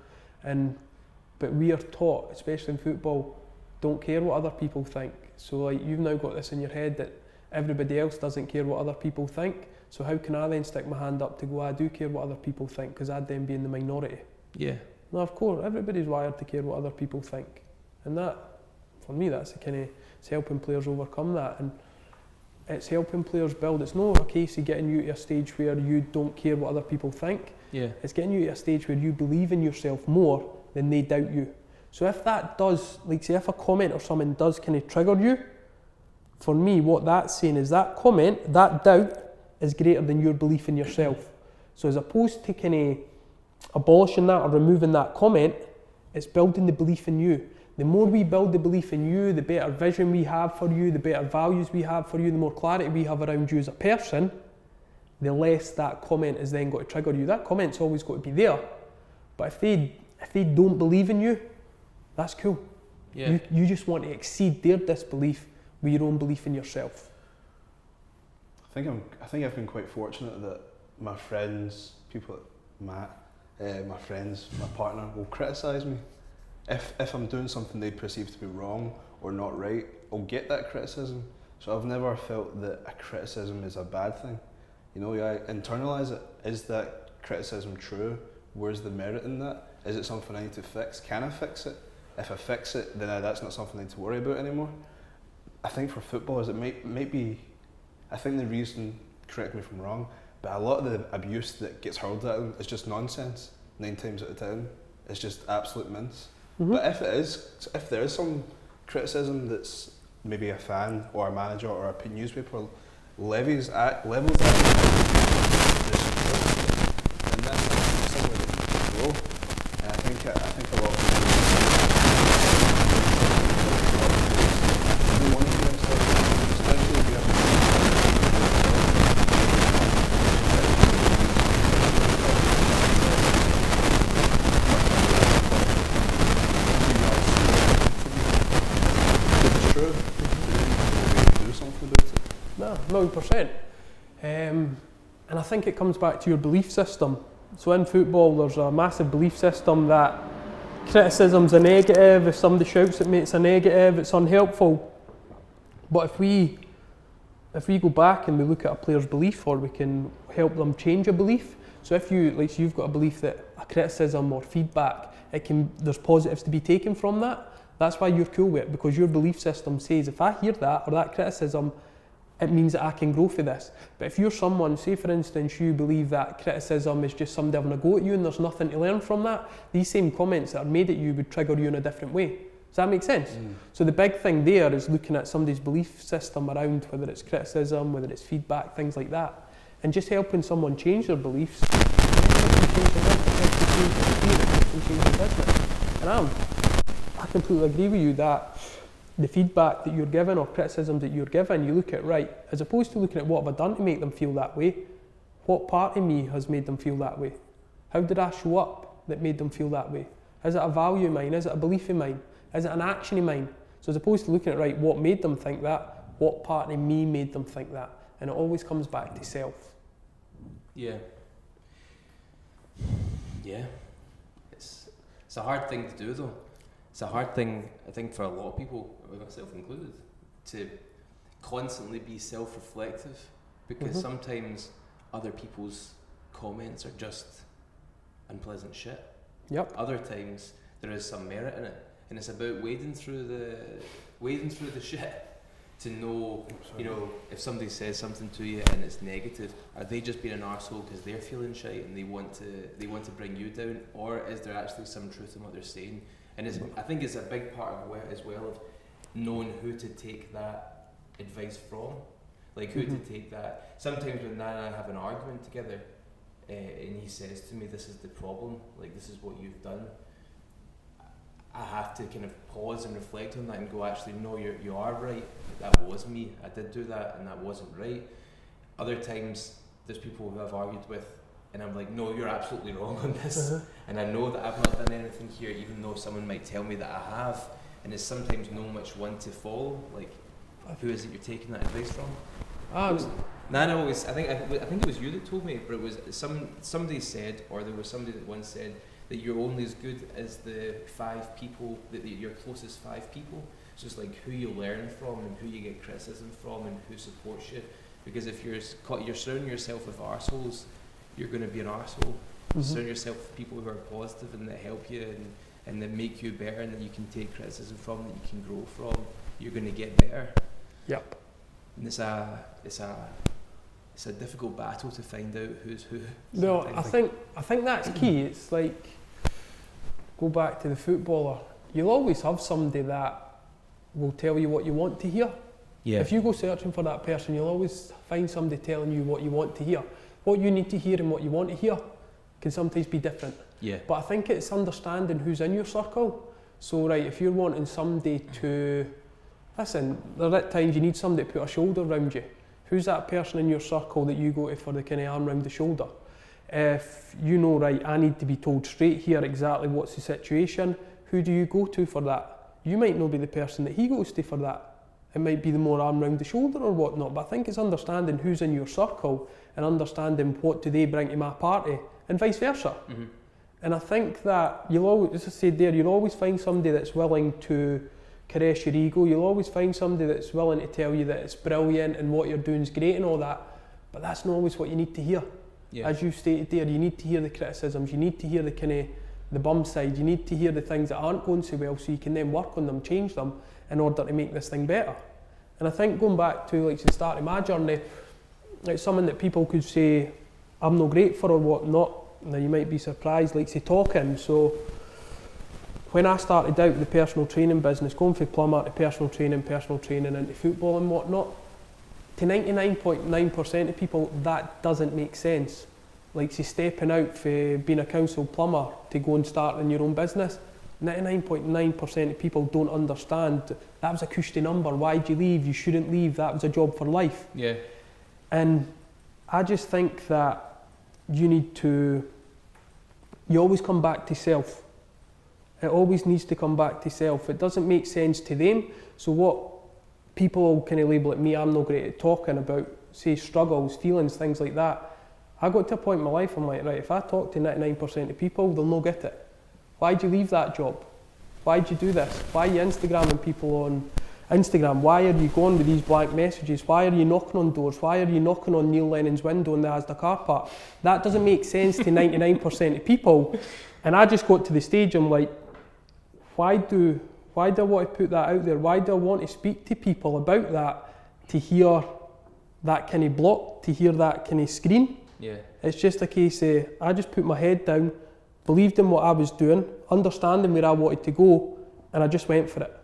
Speaker 2: But we are taught, especially in football, don't care what other people think. So like you've now got this in your head that everybody else doesn't care what other people think. So how can I then stick my hand up to go, I do care what other people think, because I'd then be in the minority?
Speaker 1: Yeah.
Speaker 2: No, of course, everybody's wired to care what other people think. And that, for me, that's the kind of, it's helping players overcome that. And it's helping players build. It's not a case of getting you to a stage where you don't care what other people think.
Speaker 1: Yeah.
Speaker 2: It's getting you to a stage where you believe in yourself more than they doubt you. So if that does, like say if a comment or something does kind of trigger you, for me what that's saying is that comment, that doubt is greater than your belief in yourself. So as opposed to kind of abolishing that or removing that comment, it's building the belief in you. The more we build the belief in you, the better vision we have for you, the better values we have for you, the more clarity we have around you as a person, the less that comment is then going to trigger you. That comment's always got to be there. But if they don't believe in you, that's cool.
Speaker 1: Yeah.
Speaker 2: You just want to exceed their disbelief with your own belief in yourself.
Speaker 3: I think I've been quite fortunate that my friends, people like Matt, my friends, my partner will criticise me. If I'm doing something they perceive to be wrong or not right, I'll get that criticism. So I've never felt that a criticism is a bad thing. I internalise it. Is that criticism true? Where's the merit in that? Is it something I need to fix? Can I fix it? If I fix it, then that's not something I need to worry about anymore. I think for footballers, it might be, I think the reason, correct me if I'm wrong, but a lot of the abuse that gets hurled at them is just nonsense, 9 times out of 10. It's just absolute mince. Mm-hmm. But if there is some criticism that's maybe a fan or a manager or a newspaper levels at, then that's somewhere that you can grow. And I think a lot of people don't want to be themselves, especially if you have
Speaker 2: No, 1,000,000%. And I think it comes back to your belief system. So in football, there's a massive belief system that criticism's a negative. If somebody shouts at me, it's a negative, it's unhelpful. But if we go back and we look at a player's belief, or we can help them change a belief. So if you've got a belief that a criticism or feedback, there's positives to be taken from that. That's why you're cool with it, because your belief system says, if I hear that or that criticism, it means that I can grow for this. But if you're someone, say for instance, you believe that criticism is just somebody having a go at you and there's nothing to learn from that, these same comments that are made at you would trigger you in a different way. Does that make sense? So the big thing there is looking at somebody's belief system around whether it's criticism, whether it's feedback, things like that, and just helping someone change their beliefs. And I completely agree with you that the feedback that you're given or criticisms that you're given, you look at, right, as opposed to looking at what have I done to make them feel that way, what part of me has made them feel that way? How did I show up that made them feel that way? Is it a value of mine? Is it a belief of mine? Is it an action of mine? So as opposed to looking at, right, what made them think that, what part of me made them think that? And it always comes back to self.
Speaker 1: Yeah. Yeah. It's a hard thing to do though. It's a hard thing, I think, for a lot of people, myself included, to constantly be self-reflective, because sometimes other people's comments are just unpleasant shit.
Speaker 2: Yep.
Speaker 1: Other times there is some merit in it, and it's about wading through the shit to know, you know, if somebody says something to you and it's negative, are they just being an arsehole because they're feeling shite and they want to bring you down, or is there actually some truth in what they're saying? And I think it's a big part of it as well, of knowing who to take that advice from, like who to take that. Sometimes when Nan and I have an argument together, and he says to me, "This is the problem. Like this is what you've done." I have to kind of pause and reflect on that and go, actually, no, you are right. That was me. I did do that, and that wasn't right. Other times, there's people who I've argued with, and I'm like, no, you're absolutely wrong on this. And I know that I've not done anything here, even though someone might tell me that I have. And it's sometimes knowing which one to follow. Like, who is it you're taking that advice from? Nana always, I think it was you that told me, but it was somebody said, or there was somebody that once said, that you're only as good as the 5 people, your closest 5 people. So it's like who you learn from and who you get criticism from and who supports you. Because if you're surrounding yourself with arseholes, you're going to be an arsehole. Surround yourself with people who are positive and that help you and that make you better and that you can take criticism from, that you can grow from, you're going to get better.
Speaker 2: Yep.
Speaker 1: And it's a difficult battle to find out who's who.
Speaker 2: No, I think that's key. It's like, go back to the footballer. You'll always have somebody that will tell you what you want to hear.
Speaker 1: Yeah.
Speaker 2: If you go searching for that person, you'll always find somebody telling you what you want to hear. What you need to hear and what you want to hear can sometimes be different.
Speaker 1: Yeah.
Speaker 2: But I think it's understanding who's in your circle. So, right, if you're wanting somebody to, listen, there are at times you need somebody to put a shoulder around you. Who's that person in your circle that you go to for the kind of arm round the shoulder? If you know, right, I need to be told straight here exactly what's the situation, who do you go to for that? You might not be the person that he goes to for that. It might be the more arm round the shoulder or whatnot, but I think it's understanding who's in your circle and understanding what do they bring to my party and vice versa. And I think that you'll always, as I said there, you'll always find somebody that's willing to caress your ego. You'll always find somebody that's willing to tell you that it's brilliant and what you're doing is great and all that, but that's not always what you need to hear. Yeah. As you stated there, you need to hear the criticisms, you need to hear the kind of the bum side, you need to hear the things that aren't going so well so you can then work on them, change them in order to make this thing better. And I think going back to like the start of my journey, it's something that people could say I'm not great for or whatnot. Now you might be surprised, like say talking. So when I started out the personal training business, going from plumber to personal training into football and whatnot, to 99.9% of people that doesn't make sense. Like say stepping out for being a council plumber to go and start in your own business, 99.9% of people don't understand that was a cushy number, why'd you leave, you shouldn't leave, that was a job for life.
Speaker 1: Yeah.
Speaker 2: And I just think that you always come back to self. It always needs to come back to self. It doesn't make sense to them. So what people kind of label at me, I'm not great at talking about, say, struggles, feelings, things like that. I got to a point in my life, I'm like, right, if I talk to 99% of people, they'll not get it. Why'd you leave that job? Why'd you do this? Why are you Instagramming people on Instagram? Why are you going with these blank messages? Why are you knocking on doors? Why are you knocking on Neil Lennon's window in the Asda car park? That doesn't make sense to 99% of people. And I just got to the stage, I'm like, why do I want to put that out there? Why do I want to speak to people about that, to hear that kind of block, to hear that kind of scream?
Speaker 1: Yeah.
Speaker 2: It's just a case of, I just put my head down, believed in what I was doing, understanding where I wanted to go, and I just went for it.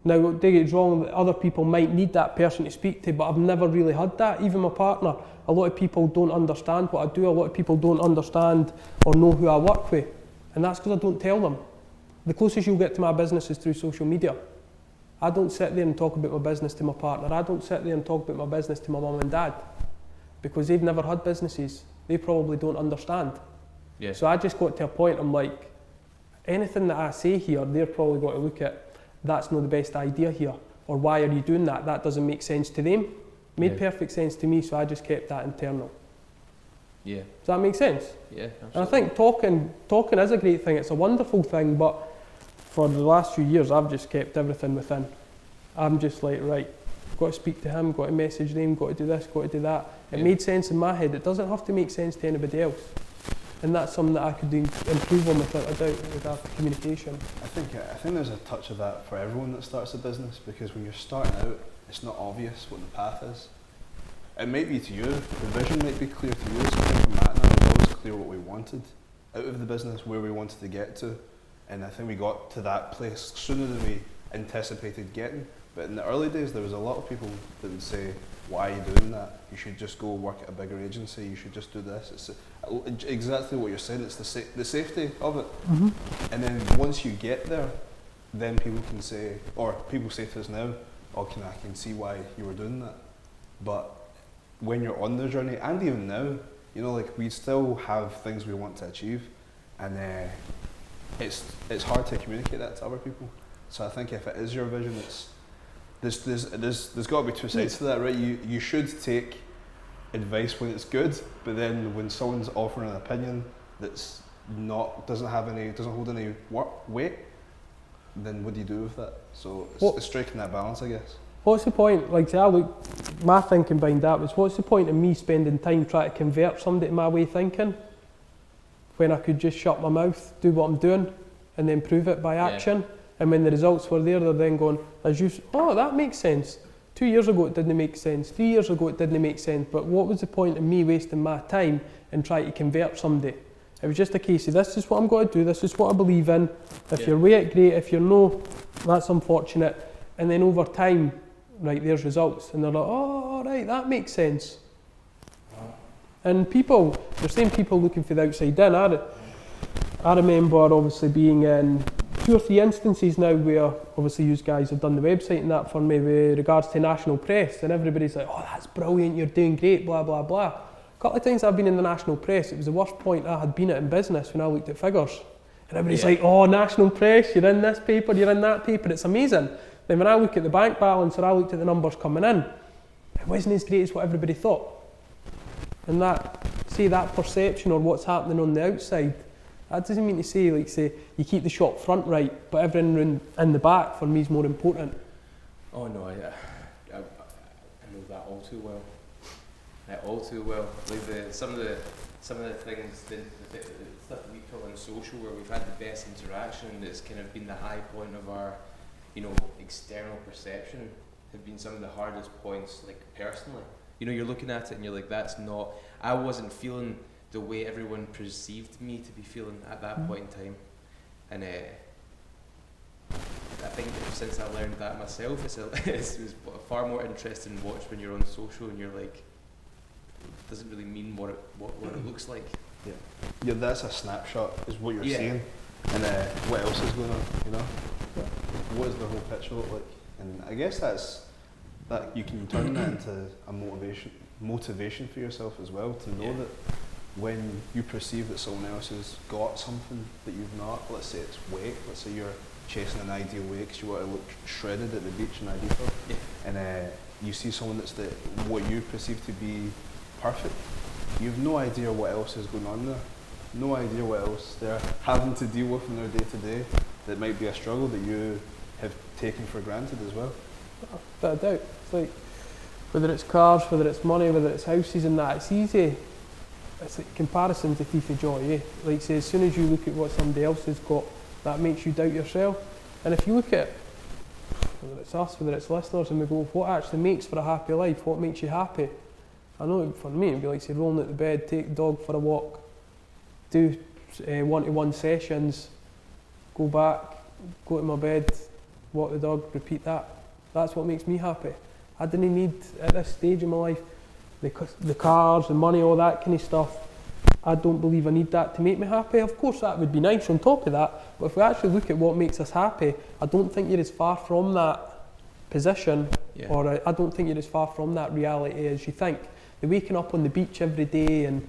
Speaker 2: Now, don't get it wrong, that other people might need that person to speak to, but I've never really had that. Even my partner, a lot of people don't understand what I do, a lot of people don't understand or know who I work with, and that's because I don't tell them. The closest you'll get to my business is through social media. I don't sit there and talk about my business to my partner. I don't sit there and talk about my business to my mum and dad, because they've never had businesses. They probably don't understand.
Speaker 1: Yeah.
Speaker 2: So I just got to a point, I'm like, anything that I say here, they're probably going to look at, that's not the best idea here, or why are you doing that? That doesn't make sense to them. Made perfect sense to me, so I just kept that internal.
Speaker 1: Yeah.
Speaker 2: Does that make sense?
Speaker 1: Yeah, absolutely.
Speaker 2: And I think talking is a great thing, it's a wonderful thing, but for the last few years I've just kept everything within. I'm just like, right, got to speak to him, got to message them, got to do this, got to do that. It made sense in my head, it doesn't have to make sense to anybody else. And that's something that I could improve on without a doubt with our communication.
Speaker 3: I think there's a touch of that for everyone that starts a business, because when you're starting out, it's not obvious what the path is. It might be to you, the vision might be clear to you, it's clear from Matt and I, it was always clear what we wanted out of the business, where we wanted to get to, and I think we got to that place sooner than we anticipated getting. But in the early days, there was a lot of people that would say, why are you doing that? You should just go work at a bigger agency, you should just do this. It's exactly what you're saying, it's the safety of it.
Speaker 2: Mm-hmm.
Speaker 3: And then once you get there, then people can say, or people say to us now, I can see why you were doing that. But when you're on the journey, and even now, you know, like, we still have things we want to achieve, and it's hard to communicate that to other people. So I think if it is your vision, there's got to be two sides to that, right? You should take advice when it's good, but then when someone's offering an opinion that's doesn't hold any weight, then what do you do with that? So it's striking that balance, I guess.
Speaker 2: What's the point? Like, my thinking behind that was, what's the point of me spending time trying to convert somebody to my way of thinking when I could just shut my mouth, do what I'm doing, and then prove it by action? And when the results were there, they're then going, that makes sense. 2 years ago it didn't make sense. 3 years ago it didn't make sense. But what was the point of me wasting my time and trying to convert somebody? It was just a case of, this is what I'm going to do, this is what I believe in. If you're way it, great. If you're no, that's unfortunate. And then over time, right, there's results. And they're like, oh, right, that makes sense. And there's same people looking for the outside in. I remember obviously being in 2 or 3 instances now where obviously you guys have done the website and that for me with regards to national press, and everybody's like, oh, that's brilliant, you're doing great, blah, blah, blah. A couple of times I've been in the national press, it was the worst point I had been at in business when I looked at figures. And everybody's like, oh, national press, you're in this paper, you're in that paper, it's amazing. Then when I look at the bank balance or I looked at the numbers coming in, it wasn't as great as what everybody thought. And that perception or what's happening on the outside, that doesn't mean to say, you keep the shop front right, but everything in the back for me is more important.
Speaker 1: Oh no, I know that all too well. All too well. Like some of the things, the stuff that we put on social where we've had the best interaction, that's kind of been the high point of our, external perception, have been some of the hardest points, like personally. You're looking at it and you're like, I wasn't feeling the way everyone perceived me to be feeling at that point in time. And I think since I learned that myself, it's far more interesting to watch when you're on social and you're like, it doesn't really mean what it looks like.
Speaker 3: Yeah, that's a snapshot, is what you're seeing, and what else is going on, What does the whole picture look like? And I guess that you can turn that into a motivation for yourself as well, to know that when you perceive that someone else has got something that you've not, let's say it's weight, let's say you're chasing an ideal weight because you want to look shredded at the beach in Ibiza, and you see someone that's what you perceive to be perfect, you've no idea what else is going on there, no idea what else they're having to deal with in their day-to-day that might be a struggle that you have taken for granted as well.
Speaker 2: Without a doubt. It's like, whether it's cars, whether it's money, whether it's houses and that, it's easy. It's like comparison's the thief of joy, Like say, as soon as you look at what somebody else has got, that makes you doubt yourself. And if you look at, whether it's us, whether it's listeners, and we go, what actually makes for a happy life? What makes you happy? I know for me, it'd be like, say, rolling out the bed, take the dog for a walk, do one-to-one sessions, go back, go to my bed, walk the dog, repeat that. That's what makes me happy. I didn't need, at this stage in my life, the cars, the money, all that kind of stuff. I don't believe I need that to make me happy. Of course that would be nice on top of that, but if we actually look at what makes us happy, I don't think you're as far from that position, or I don't think you're as far from that reality as you think. The waking up on the beach every day, and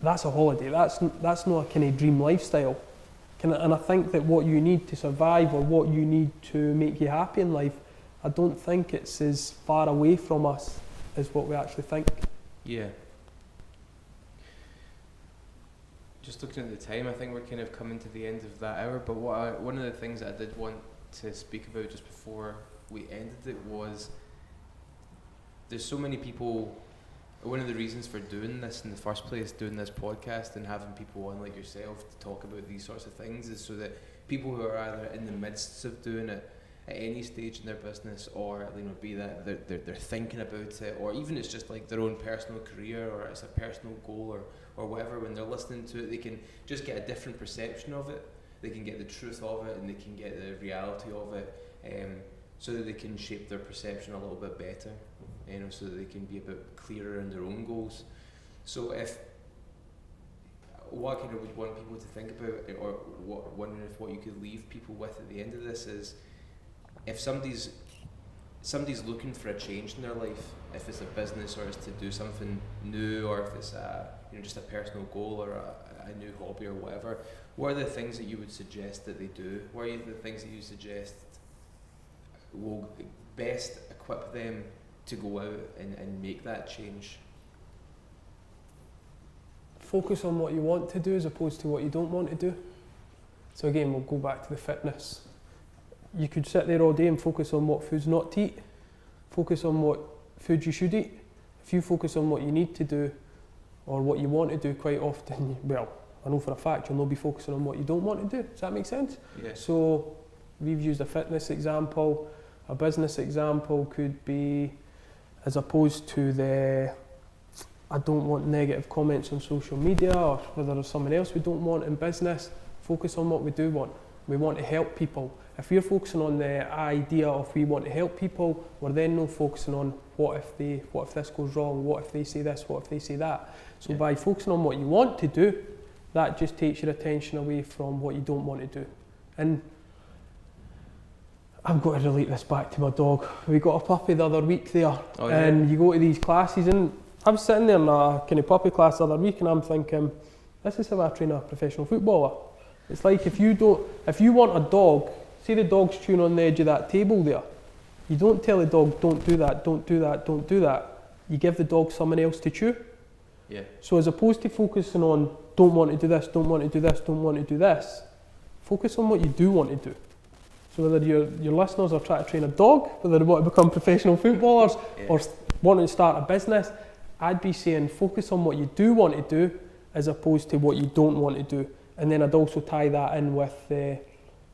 Speaker 2: that's a holiday, that's not a kind of dream lifestyle. And I think that what you need to survive, or what you need to make you happy in life, I don't think it's as far away from us as what we actually think.
Speaker 1: Yeah. Just looking at the time, I think we're kind of coming to the end of that hour, but one of the things that I did want to speak about just before we ended it was, there's so many people, one of the reasons for doing this in the first place, doing this podcast and having people on like yourself to talk about these sorts of things, is so that people who are either in the midst of doing it at any stage in their business, or be that they're thinking about it, or even it's just like their own personal career, or it's a personal goal, or whatever, when they're listening to it, they can just get a different perception of it, they can get the truth of it, and they can get the reality of it, so that they can shape their perception a little bit better, so that they can be a bit clearer in their own goals. So what I kind of would want people to think about, or wondering if what you could leave people with at the end of this is, if somebody's looking for a change in their life, if it's a business, or it's to do something new, or if it's just a personal goal, or a new hobby, or whatever, what are the things that you would suggest that they do? What are the things that you suggest will best equip them to go out and make that change?
Speaker 2: Focus on what you want to do as opposed to what you don't want to do. So again, we'll go back to the fitness. You could sit there all day and focus on what foods not to eat, focus on what food you should eat. If you focus on what you need to do, or what you want to do, quite often, well, I know for a fact you'll not be focusing on what you don't want to do. Does that make sense?
Speaker 1: Yeah.
Speaker 2: So we've used a fitness example. A business example could be, as opposed to the, I don't want negative comments on social media, or whether there's someone else we don't want in business, focus on what we do want. We want to help people. If we're focusing on the idea of we want to help people, we're then not focusing on what if this goes wrong, what if they say this, what if they say that. So by focusing on what you want to do, that just takes your attention away from what you don't want to do. And I've got to relate this back to my dog. We got a puppy the other week there, and you go to these classes, and I was sitting there in a kind of puppy class the other week, and I'm thinking, this is how I train a professional footballer. It's like if you want a dog, say the dog's chewing on the edge of that table there, you don't tell the dog, don't do that, don't do that, don't do that. You give the dog someone else to chew.
Speaker 1: Yeah.
Speaker 2: So as opposed to focusing on, don't want to do this, don't want to do this, don't want to do this, focus on what you do want to do. So whether your listeners are trying to train a dog, whether they want to become professional footballers, or wanting to start a business, I'd be saying focus on what you do want to do, as opposed to what you don't want to do. And then I'd also tie that in with,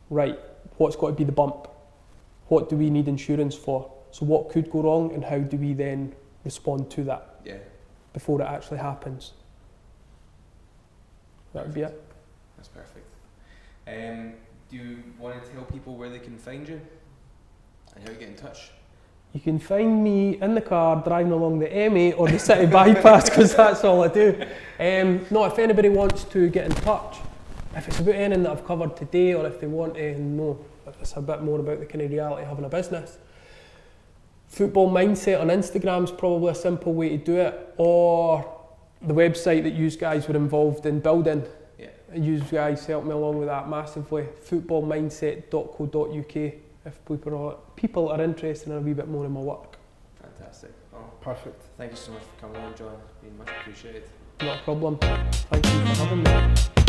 Speaker 2: right, what's got to be the bump? What do we need insurance for? So what could go wrong, and how do we then respond to that before it actually happens? That would be it.
Speaker 1: That's perfect. Do you want to tell people where they can find you and how to get in touch?
Speaker 2: You can find me in the car driving along the M8 or the city bypass, because that's all I do. No, if anybody wants to get in touch, if it's about anything that I've covered today, or if they want to know if it's a bit more about the kind of reality of having a business, Football Mindset on Instagram is probably a simple way to do it, or the website that you guys were involved in building. You guys helped me along with that massively. footballmindset.co.uk if people are interested in a wee bit more in my work.
Speaker 1: Fantastic. Oh,
Speaker 3: perfect.
Speaker 1: Thank you so much for coming on, John. It's been much appreciated.
Speaker 2: Not a problem. Thank you for having me.